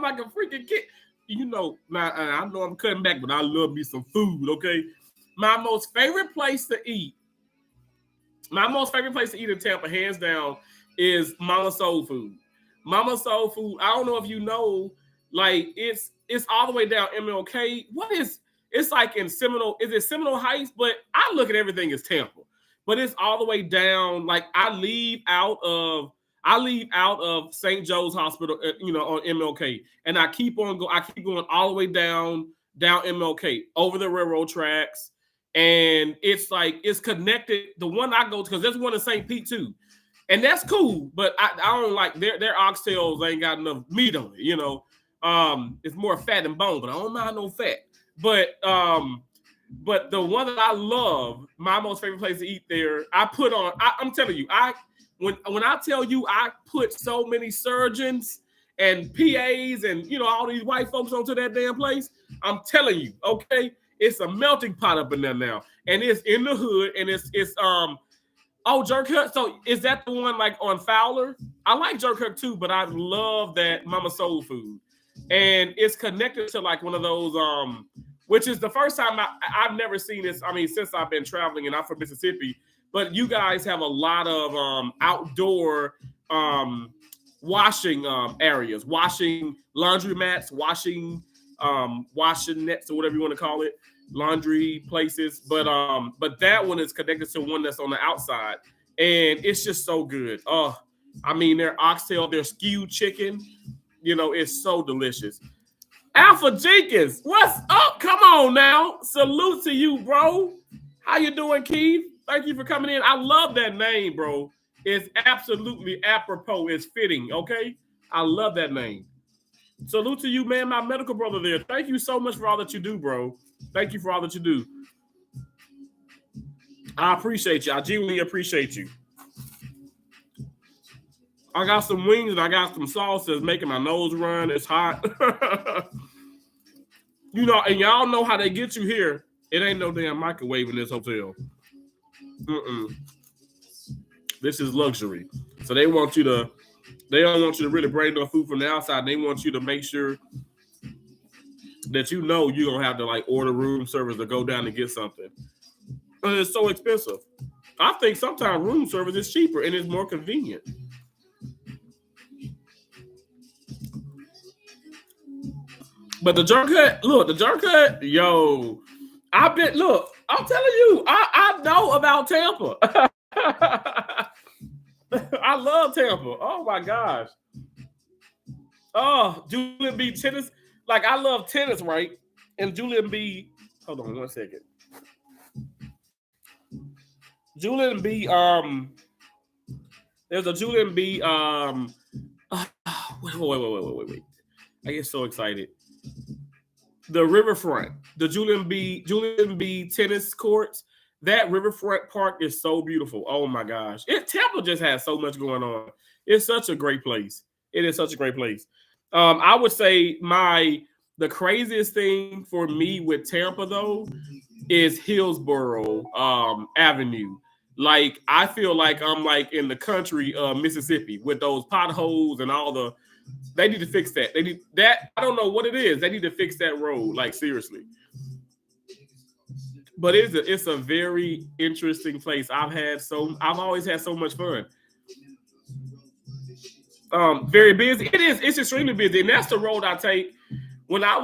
like a freaking kid. You know, now I know I'm cutting back, but I love me some food. Okay, my most favorite place to eat. My most favorite place to eat in Tampa, hands down, is Mama Soul Food. Mama Soul Food. I don't know if you know, like it's all the way down MLK. What is it's like in Seminole? Is it Seminole Heights? But I look at everything as Tampa, but it's all the way down. Like I leave out of St. Joe's Hospital, on MLK, and I keep on go. I keep going all the way down MLK over the railroad tracks, and it's like it's connected. The one I go to, because there's one in St. Pete too, and that's cool. But I don't like their oxtails ain't got enough meat on it. It's more fat than bone, but I don't mind no fat. But the one that I love, my most favorite place to eat there, I put on. I'm telling you, when I tell you I put so many surgeons and PAs and all these white folks onto that damn place, I'm telling you, okay, it's a melting pot up in there now, and it's in the hood, and it's Jerk Hut. So is that the one like on Fowler? I like Jerk Hut too, but I love that Mama Soul Food, and it's connected to like one of those which is the first time I've never seen this. I mean, since I've been traveling, and I'm from Mississippi. But you guys have a lot of outdoor washing areas, washing laundromats, washing nets, or whatever you want to call it, laundry places. But that one is connected to one that's on the outside, and it's just so good. I mean, their oxtail, their skewed chicken, it's so delicious. Alpha Jenkins, what's up? Come on now, salute to you, bro. How you doing, Keith? Thank you for coming in. I love that name, bro. It's absolutely apropos. It's fitting, okay? I love that name. Salute to you, man, my medical brother there. Thank you so much for all that you do, bro. Thank you for all that you do. I appreciate you. I genuinely appreciate you. I got some wings and I got some sauce that's making my nose run. It's hot. And y'all know how they get you here. It ain't no damn microwave in this hotel. This is luxury. So they don't want you to really bring no food from the outside. They want you to make sure that you're gonna have to like order room service or go down and get something. And it's so expensive. I think sometimes room service is cheaper and it's more convenient. But the Jerk Hut, yo, I'm telling you, I know about Tampa. I love Tampa. Oh my gosh. Oh, Julian B. Tennis. Like I love tennis, right? And Julian B. Hold on 1 second. Julian B. There's a Julian B. Wait. I get so excited. The Riverfront, the Julian B. tennis courts. That Riverfront Park is so beautiful. Oh my gosh. Tampa just has so much going on. It's such a great place. It is such a great place. I would say the craziest thing for me with Tampa though is Hillsborough Avenue. Like I feel like I'm like in the country of Mississippi with those potholes and all the. They need to fix that. They need that. I don't know what it is. They need to fix that road. Like seriously. But it's a very interesting place. I've always had so much fun. Very busy. It's extremely busy, and that's the road I take. When I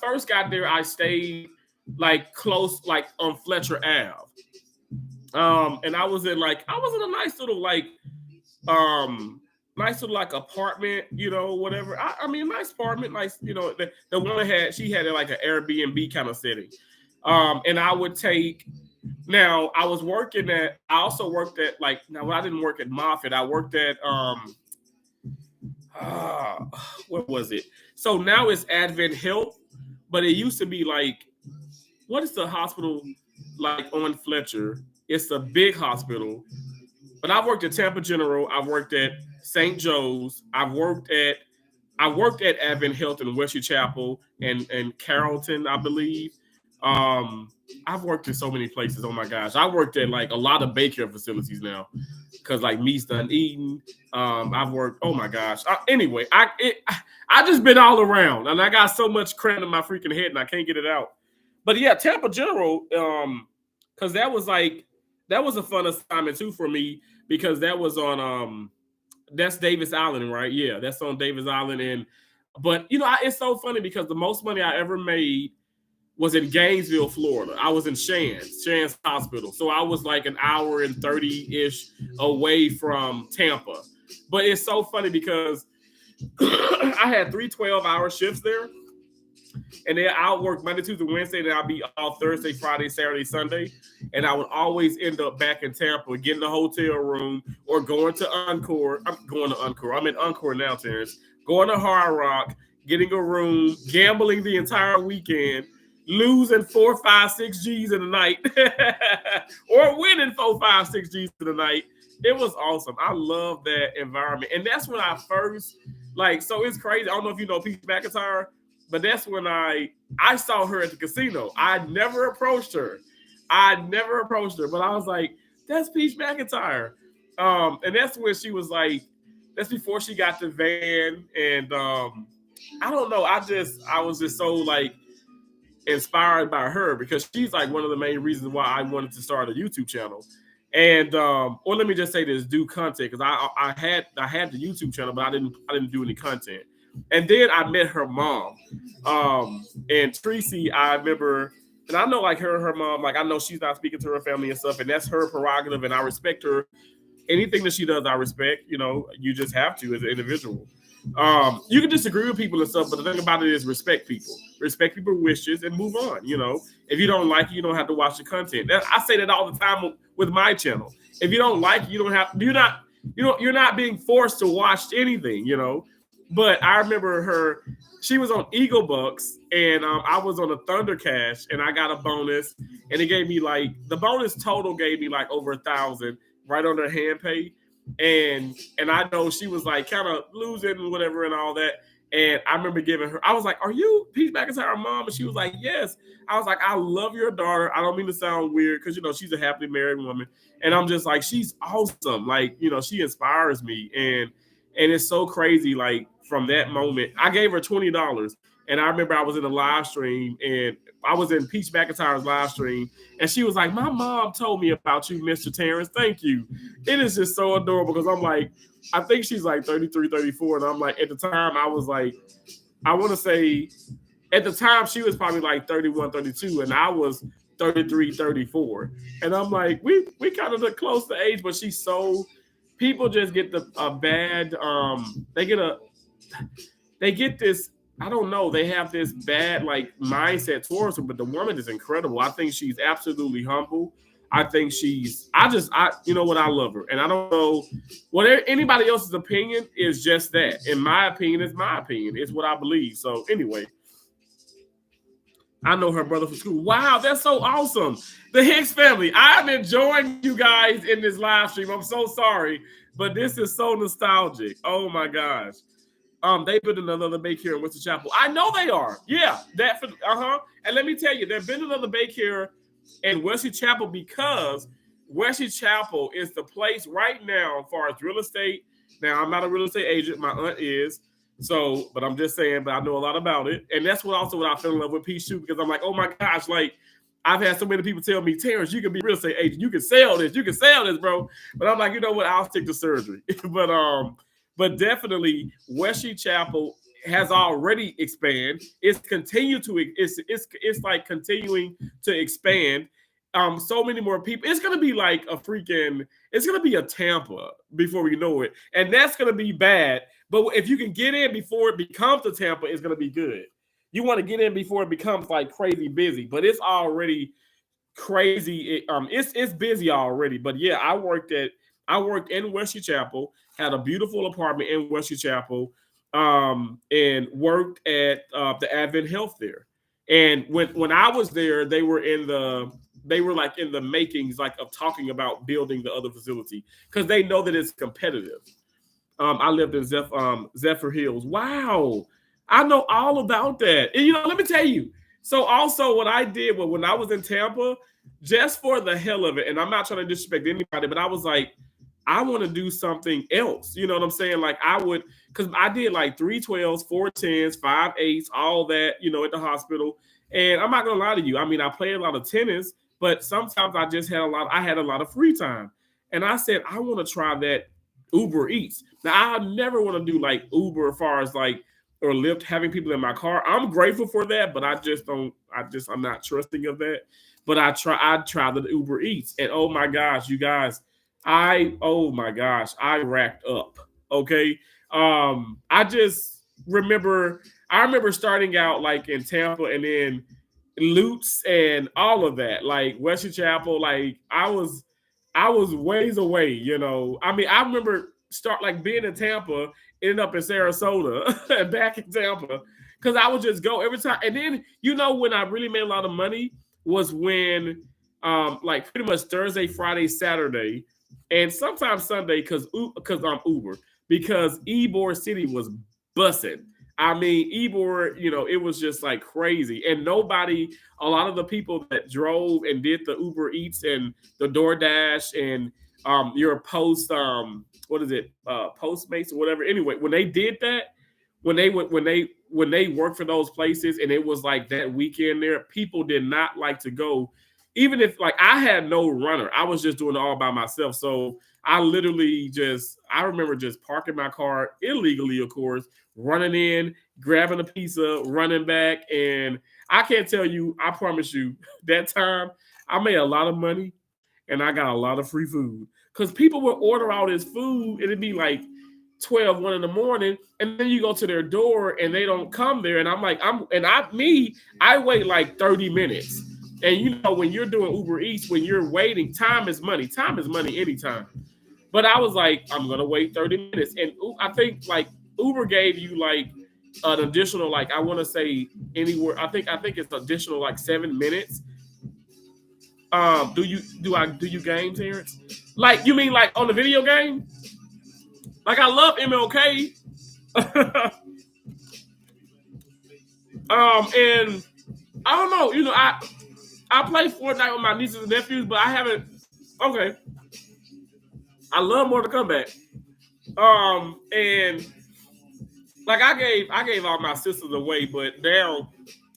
first got there, I stayed like close, like on Fletcher Ave. And I was in a nice little like apartment, whatever. I mean, nice apartment, nice, the one she had like an Airbnb kind of setting. And I would take. Now I also worked at I didn't work at Moffitt. I worked at what was it? So now it's Advent Health, but it used to be like, what is the hospital like on Fletcher? It's a big hospital. But I've worked at Tampa General. I've worked at St. Joe's. I worked at Advent Health in Wesley Chapel and Carrollton, I believe. I've worked in so many places. Oh my gosh, I worked at like a lot of Baycare facilities now, because like meat's done eating. I've worked. Oh my gosh. Anyway, I just been all around, and I got so much crap in my freaking head, and I can't get it out. But yeah, Tampa General. Because that was a fun assignment too for me, because that was on that's Davis Island, right? Yeah, that's on Davis Island. And but it's so funny because the most money I ever made was in Gainesville, Florida. I was in Shands Hospital. So I was like an hour and 30-ish away from Tampa. But it's so funny because I had 3 12-hour shifts there. And then I'll work Monday, Tuesday, Wednesday, and I'll be off Thursday, Friday, Saturday, Sunday. And I would always end up back in Tampa, getting a hotel room or going to Encore. I'm going to Encore. I'm in Encore now, Terrence. Going to Hard Rock, getting a room, gambling the entire weekend, losing 4, 5, 6 G's in the night, or winning 4, 5, 6 G's in the night. It was awesome. I love that environment. And that's when I first, so it's crazy. I don't know if you know Peach McIntyre, but that's when I saw her at the casino. I never approached her, but I was like, that's Peach McIntyre. And that's when she was like, that's before she got the van. And I don't know. I was just so like inspired by her, because she's like one of the main reasons why I wanted to start a YouTube channel. And or let me just say this, do content, because I had the YouTube channel, but I didn't do any content. And then I met her mom, and Tracy. I remember, and I know like her mom, like I know she's not speaking to her family and stuff, and that's her prerogative, and I respect her. Anything that she does, I respect. You just have to as an individual. You can disagree with people and stuff, but the thing about it is respect people's wishes, and move on. If you don't like it, you don't have to watch the content. I say that all the time with my channel. If you don't like it, you don't have. You're not being forced to watch anything. But I remember her. She was on Eagle Bucks, and I was on a Thunder Cash, and I got a bonus, and it gave me the bonus total gave me like over 1,000 right on her hand pay. And I know she was like kind of losing and whatever and all that. And I remember giving her, I was like, "Are you Peach McIntyre mom?" And she was like, "Yes." I was like, "I love your daughter." I don't mean to sound weird, because she's a happily married woman. And I'm just like, she's awesome. She inspires me. And it's so crazy. Like from that moment, I gave her $20. And I remember I was in a live stream, and I was in Peach McIntyre's live stream, and she was like, "My mom told me about you, Mr. Terrence. Thank you." It is just so adorable, because I'm like, I think she's like 33, 34. And I'm like, at the time, I was like, I want to say, at the time, she was probably like 31, 32, and I was 33, 34. And I'm like, we kind of look close to age, but she's so, people just get they get this, I don't know, they have this bad mindset towards her, but the woman is incredible. I think she's absolutely humble. I think you know what, I love her. And I don't know what anybody else's opinion is, just that. In my opinion, it's my opinion. It's what I believe. So anyway, I know her brother from school. Wow, that's so awesome. The Hicks family. I'm enjoying you guys in this live stream. I'm so sorry, but this is so nostalgic. Oh my gosh. They built another Baycare in Winston Chapel. I know they are. Yeah, And let me tell you, there's been another Baycare in Wesley Chapel, because Wesley Chapel is the place right now as far as real estate. Now, I'm not a real estate agent. My aunt is. So, but I'm just saying, but I know a lot about it. And that's what I fell in love with Peach too, because I'm like, oh my gosh, I've had so many people tell me, "Terrence, you can be a real estate agent. You can sell this, bro." But I'm like, you know what? I'll stick to surgery. But definitely Wesley Chapel has already expanded. It's continuing to expand. So many more people. It's gonna be like it's gonna be a Tampa before we know it. And that's gonna be bad. But if you can get in before it becomes a Tampa, it's gonna be good. You want to get in before it becomes like crazy busy, but it's already crazy. It's busy already. But yeah, I worked in Wesley Chapel, had a beautiful apartment in Wesley Chapel, and worked at the Advent Health there. And when I was there, they were in the makings of talking about building the other facility, because they know that it's competitive. I lived in Zephyr Hills. Wow, I know all about that. And let me tell you, So also what I did was when I was in Tampa, just for the hell of it, and I'm not trying to disrespect anybody, but I was like, I want to do something else. You know what I'm saying? Like I would, because I did like 3 12s, 4 10s, 5 8s, all that, at the hospital. And I'm not gonna lie to you. I mean, I played a lot of tennis, but sometimes I just had a lot of free time. And I said, I want to try that Uber Eats. Now I never want to do like Uber as far as like or Lyft having people in my car. I'm grateful for that, but I'm not trusting of that. But I tried the Uber Eats, and oh my gosh, you guys, oh my gosh, I racked up. Okay. I just remember I remember starting out like in Tampa and then Lutz and all of that, like Wesley Chapel, like I was ways away. I mean, I remember start like being in Tampa, ending up in Sarasota and back in Tampa. Cause I would just go every time. And then when I really made a lot of money was when like pretty much Thursday, Friday, Saturday, and sometimes Sunday I'm Uber because Ybor City was bussing. I mean, Ybor, it was just like crazy. And a lot of the people that drove and did the Uber Eats and the DoorDash and your what is it, Postmates or whatever. Anyway, when they did that, when they worked for those places and it was like that weekend there, people did not like to go. Even if like I had no runner, I was just doing it all by myself. So I remember just parking my car illegally, of course, running in, grabbing a pizza, running back. And I can't tell you, I promise you, that time I made a lot of money and I got a lot of free food. Because people would order all this food and it'd be like 12, 1 in the morning, and then you go to their door and they don't come there. And I'm like, I wait like 30 minutes. And when you're doing Uber Eats, when you're waiting, time is money. Time is money anytime. But I was like, I'm gonna wait 30 minutes. And I think like Uber gave you like an additional, like I want to say anywhere. I think it's additional like 7 minutes. Do you game, Terrence? Like you mean like on the video game? Like I love MLK. And I don't know, I play Fortnite with my nieces and nephews, but I haven't. Okay, I love Mortal Kombat. And like I gave all my sisters away, but now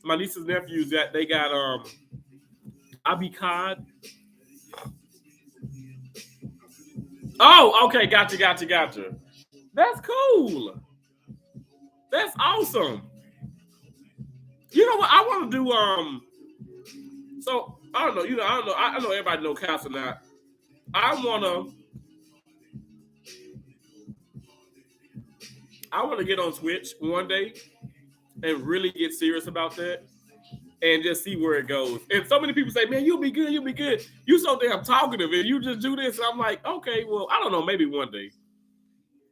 my nieces and nephews they got Abicad. Oh, okay, gotcha. That's cool. That's awesome. You know what? I want to do. So I don't know. I know everybody know Castle now. I wanna get on Twitch one day and really get serious about that and just see where it goes. And so many people say, "Man, you'll be good. You'll be good. You so damn talkative, and you just do this." And I'm like, okay, well, I don't know, maybe one day.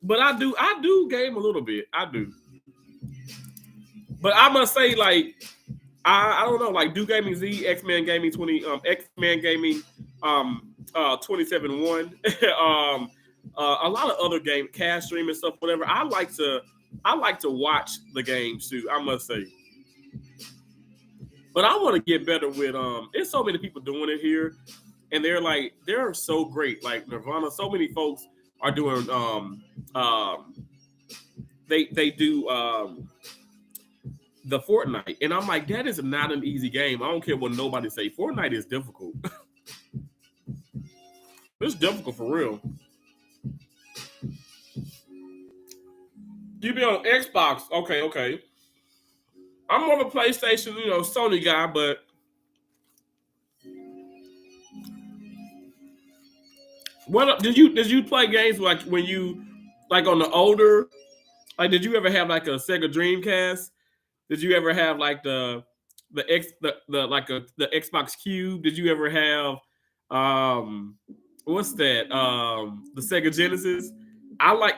But I do game a little bit. I do. But I must say, like, I don't know, like Do Gaming Z, X-Men Gaming 27-1, a lot of other game cast stream and stuff, whatever. I like to watch the games too, I must say. But I want to get better with there's so many people doing it here, and they're so great. Like Nirvana, so many folks are doing they do the Fortnite, and I'm like, that is not an easy game. I don't care what nobody say. Fortnite is difficult. It's difficult for real. You be on Xbox, okay. I'm more of a PlayStation, Sony guy, but what did you play games like when you like on the older? Like, did you ever have like a Sega Dreamcast? Did you ever have like the Xbox Cube? Did you ever have what's that? The Sega Genesis? I like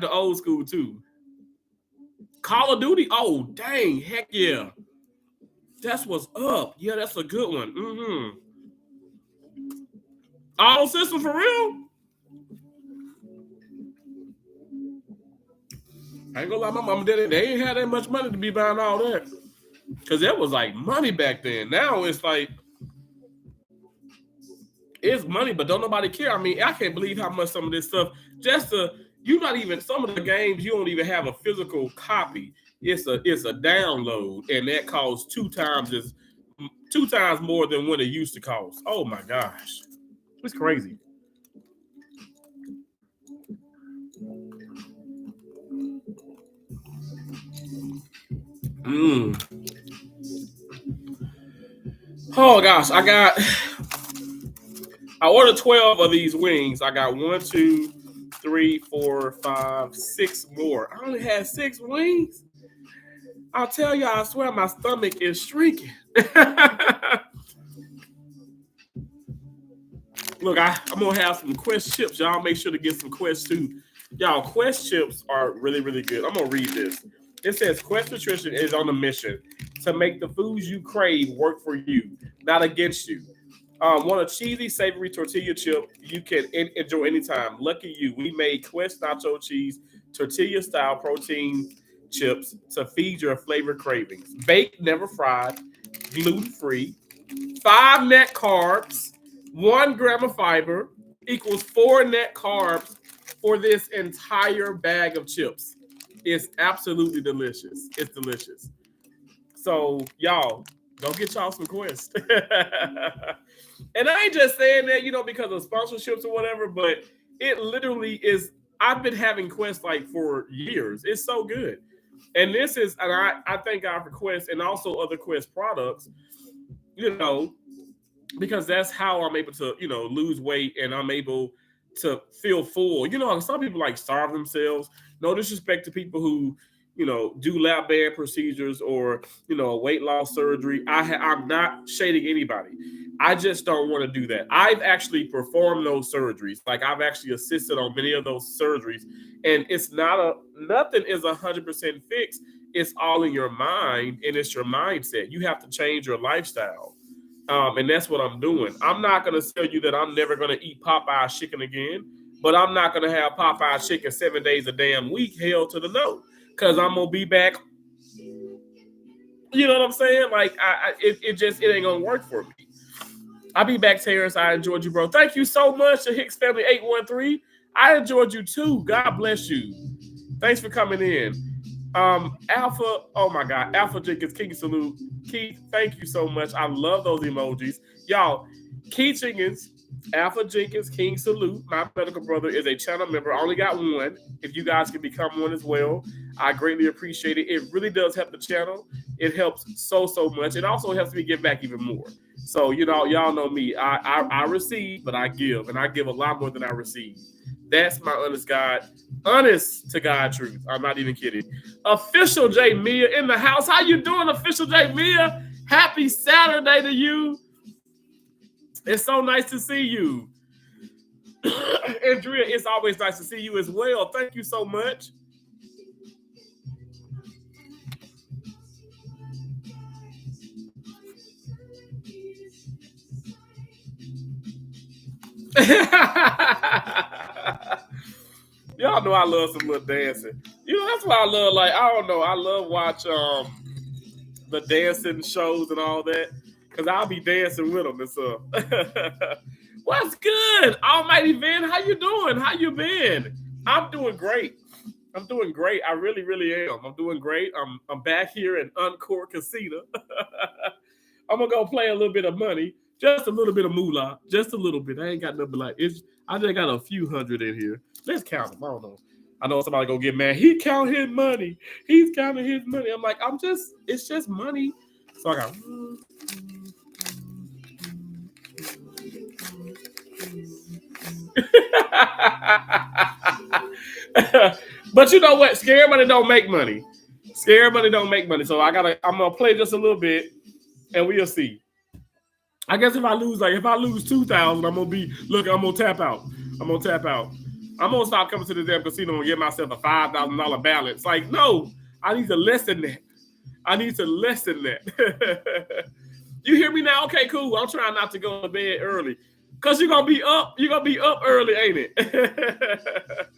the old school too. Call of Duty? Oh, dang, heck yeah. That's what's up. Yeah, that's a good one. Mm-hmm. All system for real? I ain't gonna lie, my mama and daddy, they ain't had that much money to be buying all that. Because that was like money back then. Now it's like, it's money, but don't nobody care. I mean, I can't believe how much some of this stuff, you not even, some of the games, you don't even have a physical copy. It's a download, and that costs two times more than what it used to cost. Oh my gosh. It's crazy. Oh gosh, I ordered 12 of these wings. I got 1, 2, 3, 4, 5, 6 more. I only had 6 wings. I'll tell you, I swear my stomach is shrinking. Look, I'm gonna have some Quest chips. Y'all make sure to get some Quest too. Y'all, Quest chips are really, really good. I'm gonna read this. It says Quest Nutrition is on a mission to make the foods you crave work for you, not against you. Want a cheesy, savory tortilla chip you can enjoy anytime? Lucky you. We made Quest Nacho Cheese tortilla-style protein chips to feed your flavor cravings. Baked, never fried, gluten-free, 5 net carbs, 1 gram of fiber equals 4 net carbs for this entire bag of chips. It's absolutely delicious. It's delicious. So, y'all, go get y'all some Quest. And I ain't just saying that, because of sponsorships or whatever, but it literally is. I've been having Quest like for years. It's so good. And this is, and I thank God for Quest and also other Quest products, because that's how I'm able to, lose weight, and I'm able to feel full. Some people like starve themselves. No disrespect to people who, do lap band procedures or, weight loss surgery. I'm not shading anybody. I just don't want to do that. I've actually performed those surgeries. Like, I've actually assisted on many of those surgeries, and it's nothing is 100% fixed. It's all in your mind, and it's your mindset. You have to change your lifestyle. And that's what I'm doing. I'm not going to tell you that I'm never going to eat Popeye chicken again, but I'm not going to have Popeye chicken 7 days a damn week. Hell to the no, because I'm going to be back. You know what I'm saying? Like, it ain't going to work for me. I'll be back, Terrence. I enjoyed you, bro. Thank you so much to Hicks Family 813. I enjoyed you too. God bless you. Thanks for coming in. Alpha, oh my God, Alpha Jenkins, King Salute. Keith, thank you so much. I love those emojis. Y'all, Keith Jenkins, Alpha Jenkins, King Salute, my medical brother, is a channel member. I only got one. If you guys can become one as well, I greatly appreciate it. It really does help the channel. It helps so much. It also helps me give back even more. So, y'all know me. I receive, but I give, and I give a lot more than I receive. That's my honest to God truth. I'm not even kidding. Official J Mia in the house. How you doing, Official J Mia? Happy Saturday to you. It's so nice to see you. Andrea, it's always nice to see you as well. Thank you so much. Y'all know I love some little dancing. That's what I love. Like, I don't know. I love watch the dancing shows and all that, because I'll be dancing with them and stuff. What's good? Almighty Vin, how you doing? How you been? I'm doing great. I really, really am. I'm doing great. I'm back here in Encore Casino. I'm gonna go play a little bit of money. Just a little bit of moolah. Just a little bit. I ain't got nothing like it. I just got a few hundred in here. Let's count them. I don't know. I know somebody gonna get mad. He count his money. He's counting his money. I'm like, it's just money. So I got. But you know what? Scare money don't make money. Scare money don't make money. So I'm gonna play just a little bit, and we'll see. I guess if I lose 2,000, I'm gonna tap out. I'm gonna stop coming to the damn casino and get myself a $5,000 balance. Like, no, I need to lessen that. You hear me now? Okay, cool. I'm trying not to go to bed early. Cause you're gonna be up early, ain't it?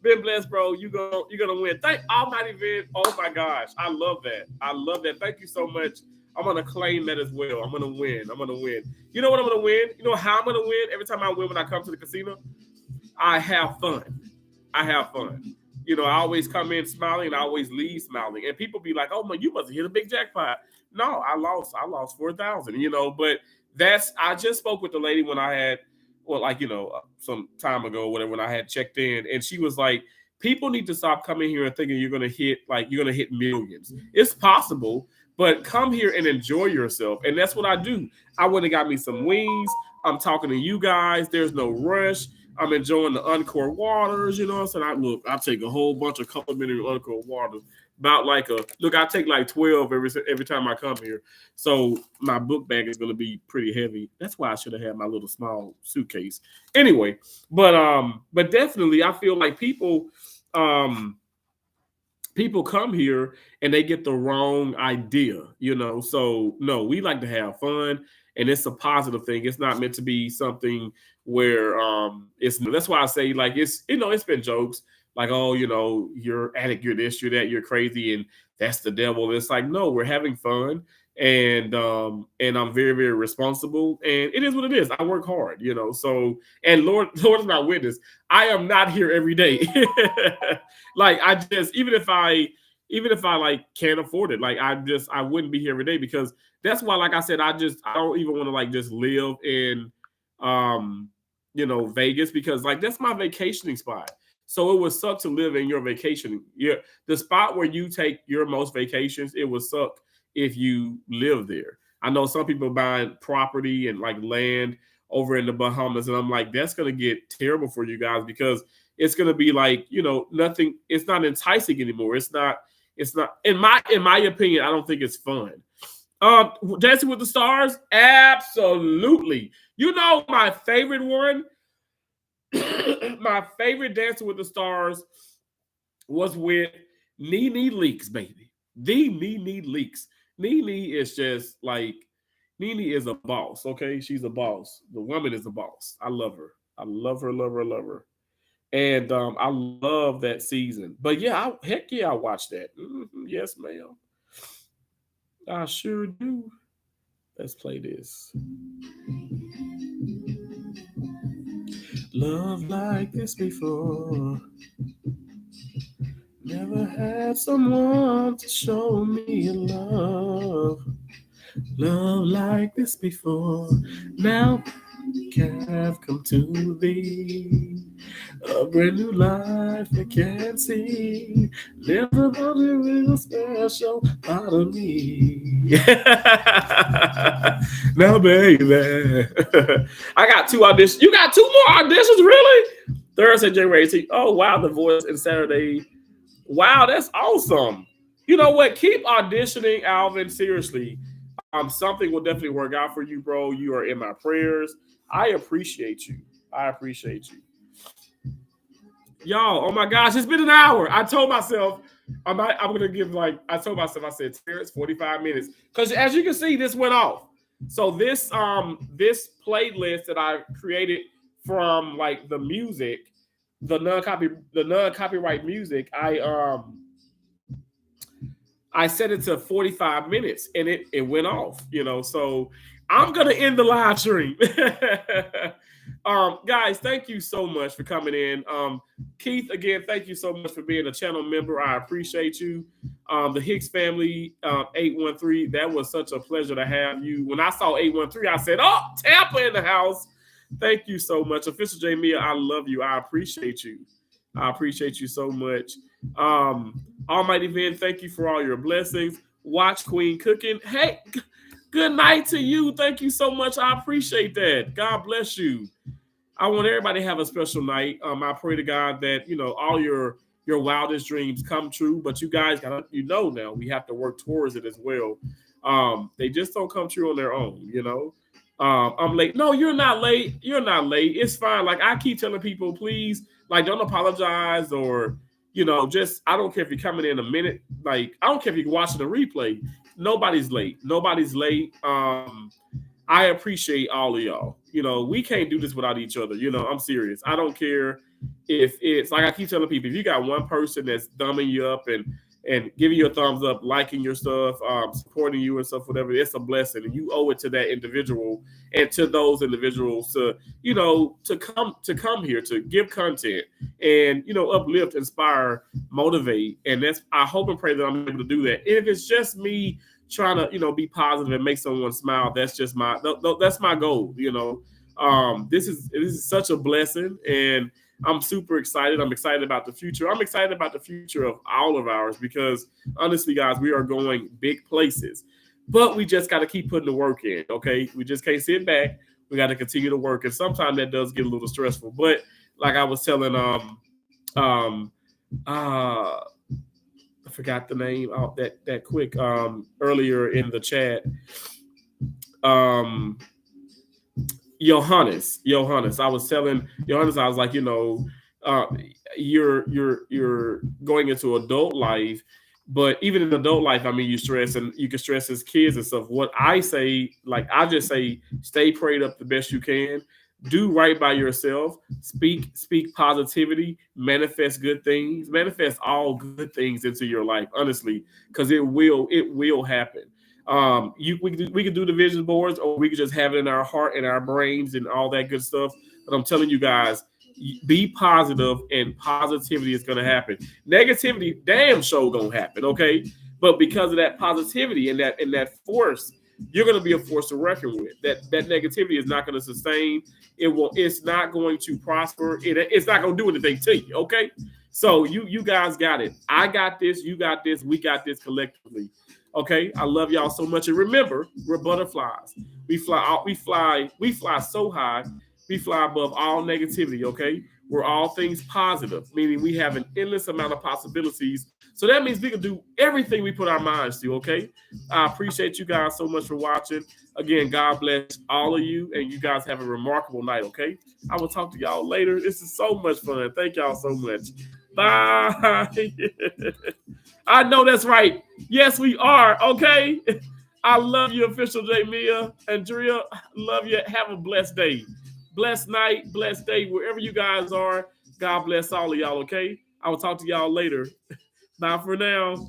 Been blessed, bro. You're gonna win. Thank Almighty Vin. Oh my gosh. I love that. I love that. Thank you so much. I'm gonna claim that as well. I'm gonna win. I'm gonna win. You know what I'm gonna win? You know how I'm gonna win? Every time I win when I come to the casino, I have fun. I have fun. You know, I always come in smiling and I always leave smiling. And people be like, "Oh man, you must have hit a big jackpot." No, I lost 4,000. You know, but I just spoke with the lady when I had, well, like, you know, some time ago, whatever, when I had checked in, and she was like, "People need to stop coming here and thinking you're gonna hit millions. It's possible, but come here and enjoy yourself." And that's what I do. I went and got me some wings. I'm talking to you guys. There's no rush. I'm enjoying the Encore waters, you know what I'm saying? I take a whole bunch of complimentary Encore waters. I take like 12 every time I come here. So my book bag is gonna be pretty heavy. That's why I should have had my little small suitcase. Anyway, but definitely I feel like people come here and they get the wrong idea, you know. So no, we like to have fun, and it's a positive thing. It's not meant to be something where that's why I say, like, it's, you know, it's been jokes like, "Oh, you know, you're addict, you're this, you're that, you're crazy, and that's the devil." It's like, no, we're having fun, and I'm very, very responsible, and it is what it is. I work hard, you know. So, and Lord is my witness, I am not here every day. Like, I just, even if I like can't afford it, like, I wouldn't be here every day, because that's why, like I said, I don't even want to like just live in you know, Vegas, because like that's my vacationing spot. So it would suck to live in your vacationing. Yeah, the spot where you take your most vacations, it would suck if you live there. I know some people buying property and like land over in the Bahamas, and I'm like, that's gonna get terrible for you guys, because it's gonna be like, you know, nothing. It's not enticing anymore. It's not. In my opinion, I don't think it's fun. Dancing with the Stars, absolutely. You know, my favorite one, my favorite Dancing with the Stars was with Nene Leakes, baby. The Nene Leakes. Nene is just like, Nene is a boss, okay? She's a boss. The woman is a boss. I love her. I love her, love her, love her. And I love that season. But yeah, heck yeah, I watched that. Mm-hmm, yes, ma'am. I sure do. Let's play this. Love like this before. Never had someone to show me love. Love like this before. Now have come to thee. A brand new life I can see. Never thought it was a special part of me. Now, baby. I got 2 auditions. You got 2 more auditions, really? Thursday, January 18th. Oh, wow, The Voice, and Saturday. Wow, that's awesome. You know what? Keep auditioning, Alvin. Seriously. Something will definitely work out for you, bro. You are in my prayers. I appreciate you. I appreciate you. Y'all, oh my gosh, it's been an hour. I told myself I'm gonna give, like, I told myself, I said, Terrence, 45 minutes. Because as you can see, this went off. So this playlist that I created from like the music, the non-copyright music, I set it to 45 minutes and it went off, you know. So I'm gonna end the live stream. Guys, thank you so much for coming in. Keith, again, thank you so much for being a channel member. I appreciate you. The Hicks family, 813, that was such a pleasure to have you. When I saw 813, I said, "Oh, Tampa in the house." Thank you so much. Official J Mia, I love you. I appreciate you. I appreciate you so much. Almighty Vin, thank you for all your blessings. Watch Queen cooking. Hey, good night to you. Thank you so much. I appreciate that. God bless you. I want everybody to have a special night. I pray to God that, you know, all your wildest dreams come true. But you guys gotta, you know, now we have to work towards it as well. They just don't come true on their own, you know. I'm late. No, you're not late. You're not late. It's fine. Like, I keep telling people, please, like, don't apologize, or, you know, just, I don't care if you're coming in a minute. Like, I don't care if you're watching the replay. Nobody's late. Nobody's late. I appreciate all of y'all. You know, we can't do this without each other. You know, I'm serious. I don't care. if it's like I keep telling people, if you got one person that's thumbing you up and giving you a thumbs up, liking your stuff, supporting you and stuff, whatever, it's a blessing, and you owe it to that individual and to those individuals to, you know, to come here to give content and, you know, uplift, inspire, motivate, and that's, I hope and pray that I'm able to do that. If it's just me trying to, you know, be positive and make someone smile, that's just that's my goal. You know, this is such a blessing, and I'm super excited. I'm excited about the future. I'm excited about the future of all of ours because honestly, guys, we are going big places. But we just got to keep putting the work in, okay? We just can't sit back. We got to continue to work. And sometimes that does get a little stressful. But like I was telling I forgot the name that quick earlier in the chat. Johannes. I was telling Johannes, I was like, you know, uh, you're going into adult life, but even in adult life, I mean, you stress and you can stress as kids and stuff. What I say, like I just say, stay prayed up the best you can. Do right by yourself. Speak positivity. Manifest good things. Manifest all good things into your life. Honestly, because it will happen. We could do the vision boards, or we could just have it in our heart and our brains and all that good stuff. But I'm telling you guys, be positive, and positivity is going to happen. Negativity, damn sure gonna happen, okay? But because of that positivity and that force, you're going to be a force to reckon with. That negativity is not going to sustain. It will. It's not going to prosper. It's not going to do anything to you, okay? So you guys got it. I got this. You got this. We got this collectively. Okay, I love y'all so much. And remember, we're butterflies. We fly so high, we fly above all negativity, okay? We're all things positive, meaning we have an endless amount of possibilities. So that means we can do everything we put our minds to, okay? I appreciate you guys so much for watching. Again, God bless all of you, and you guys have a remarkable night, okay? I will talk to y'all later. This is so much fun. Thank y'all so much. Bye. I know that's right. Yes, we are. Okay. I love you, Official J Mia. Andrea, love you. Have a blessed day. Blessed night, blessed day, wherever you guys are. God bless all of y'all, okay? I will talk to y'all later. Bye for now.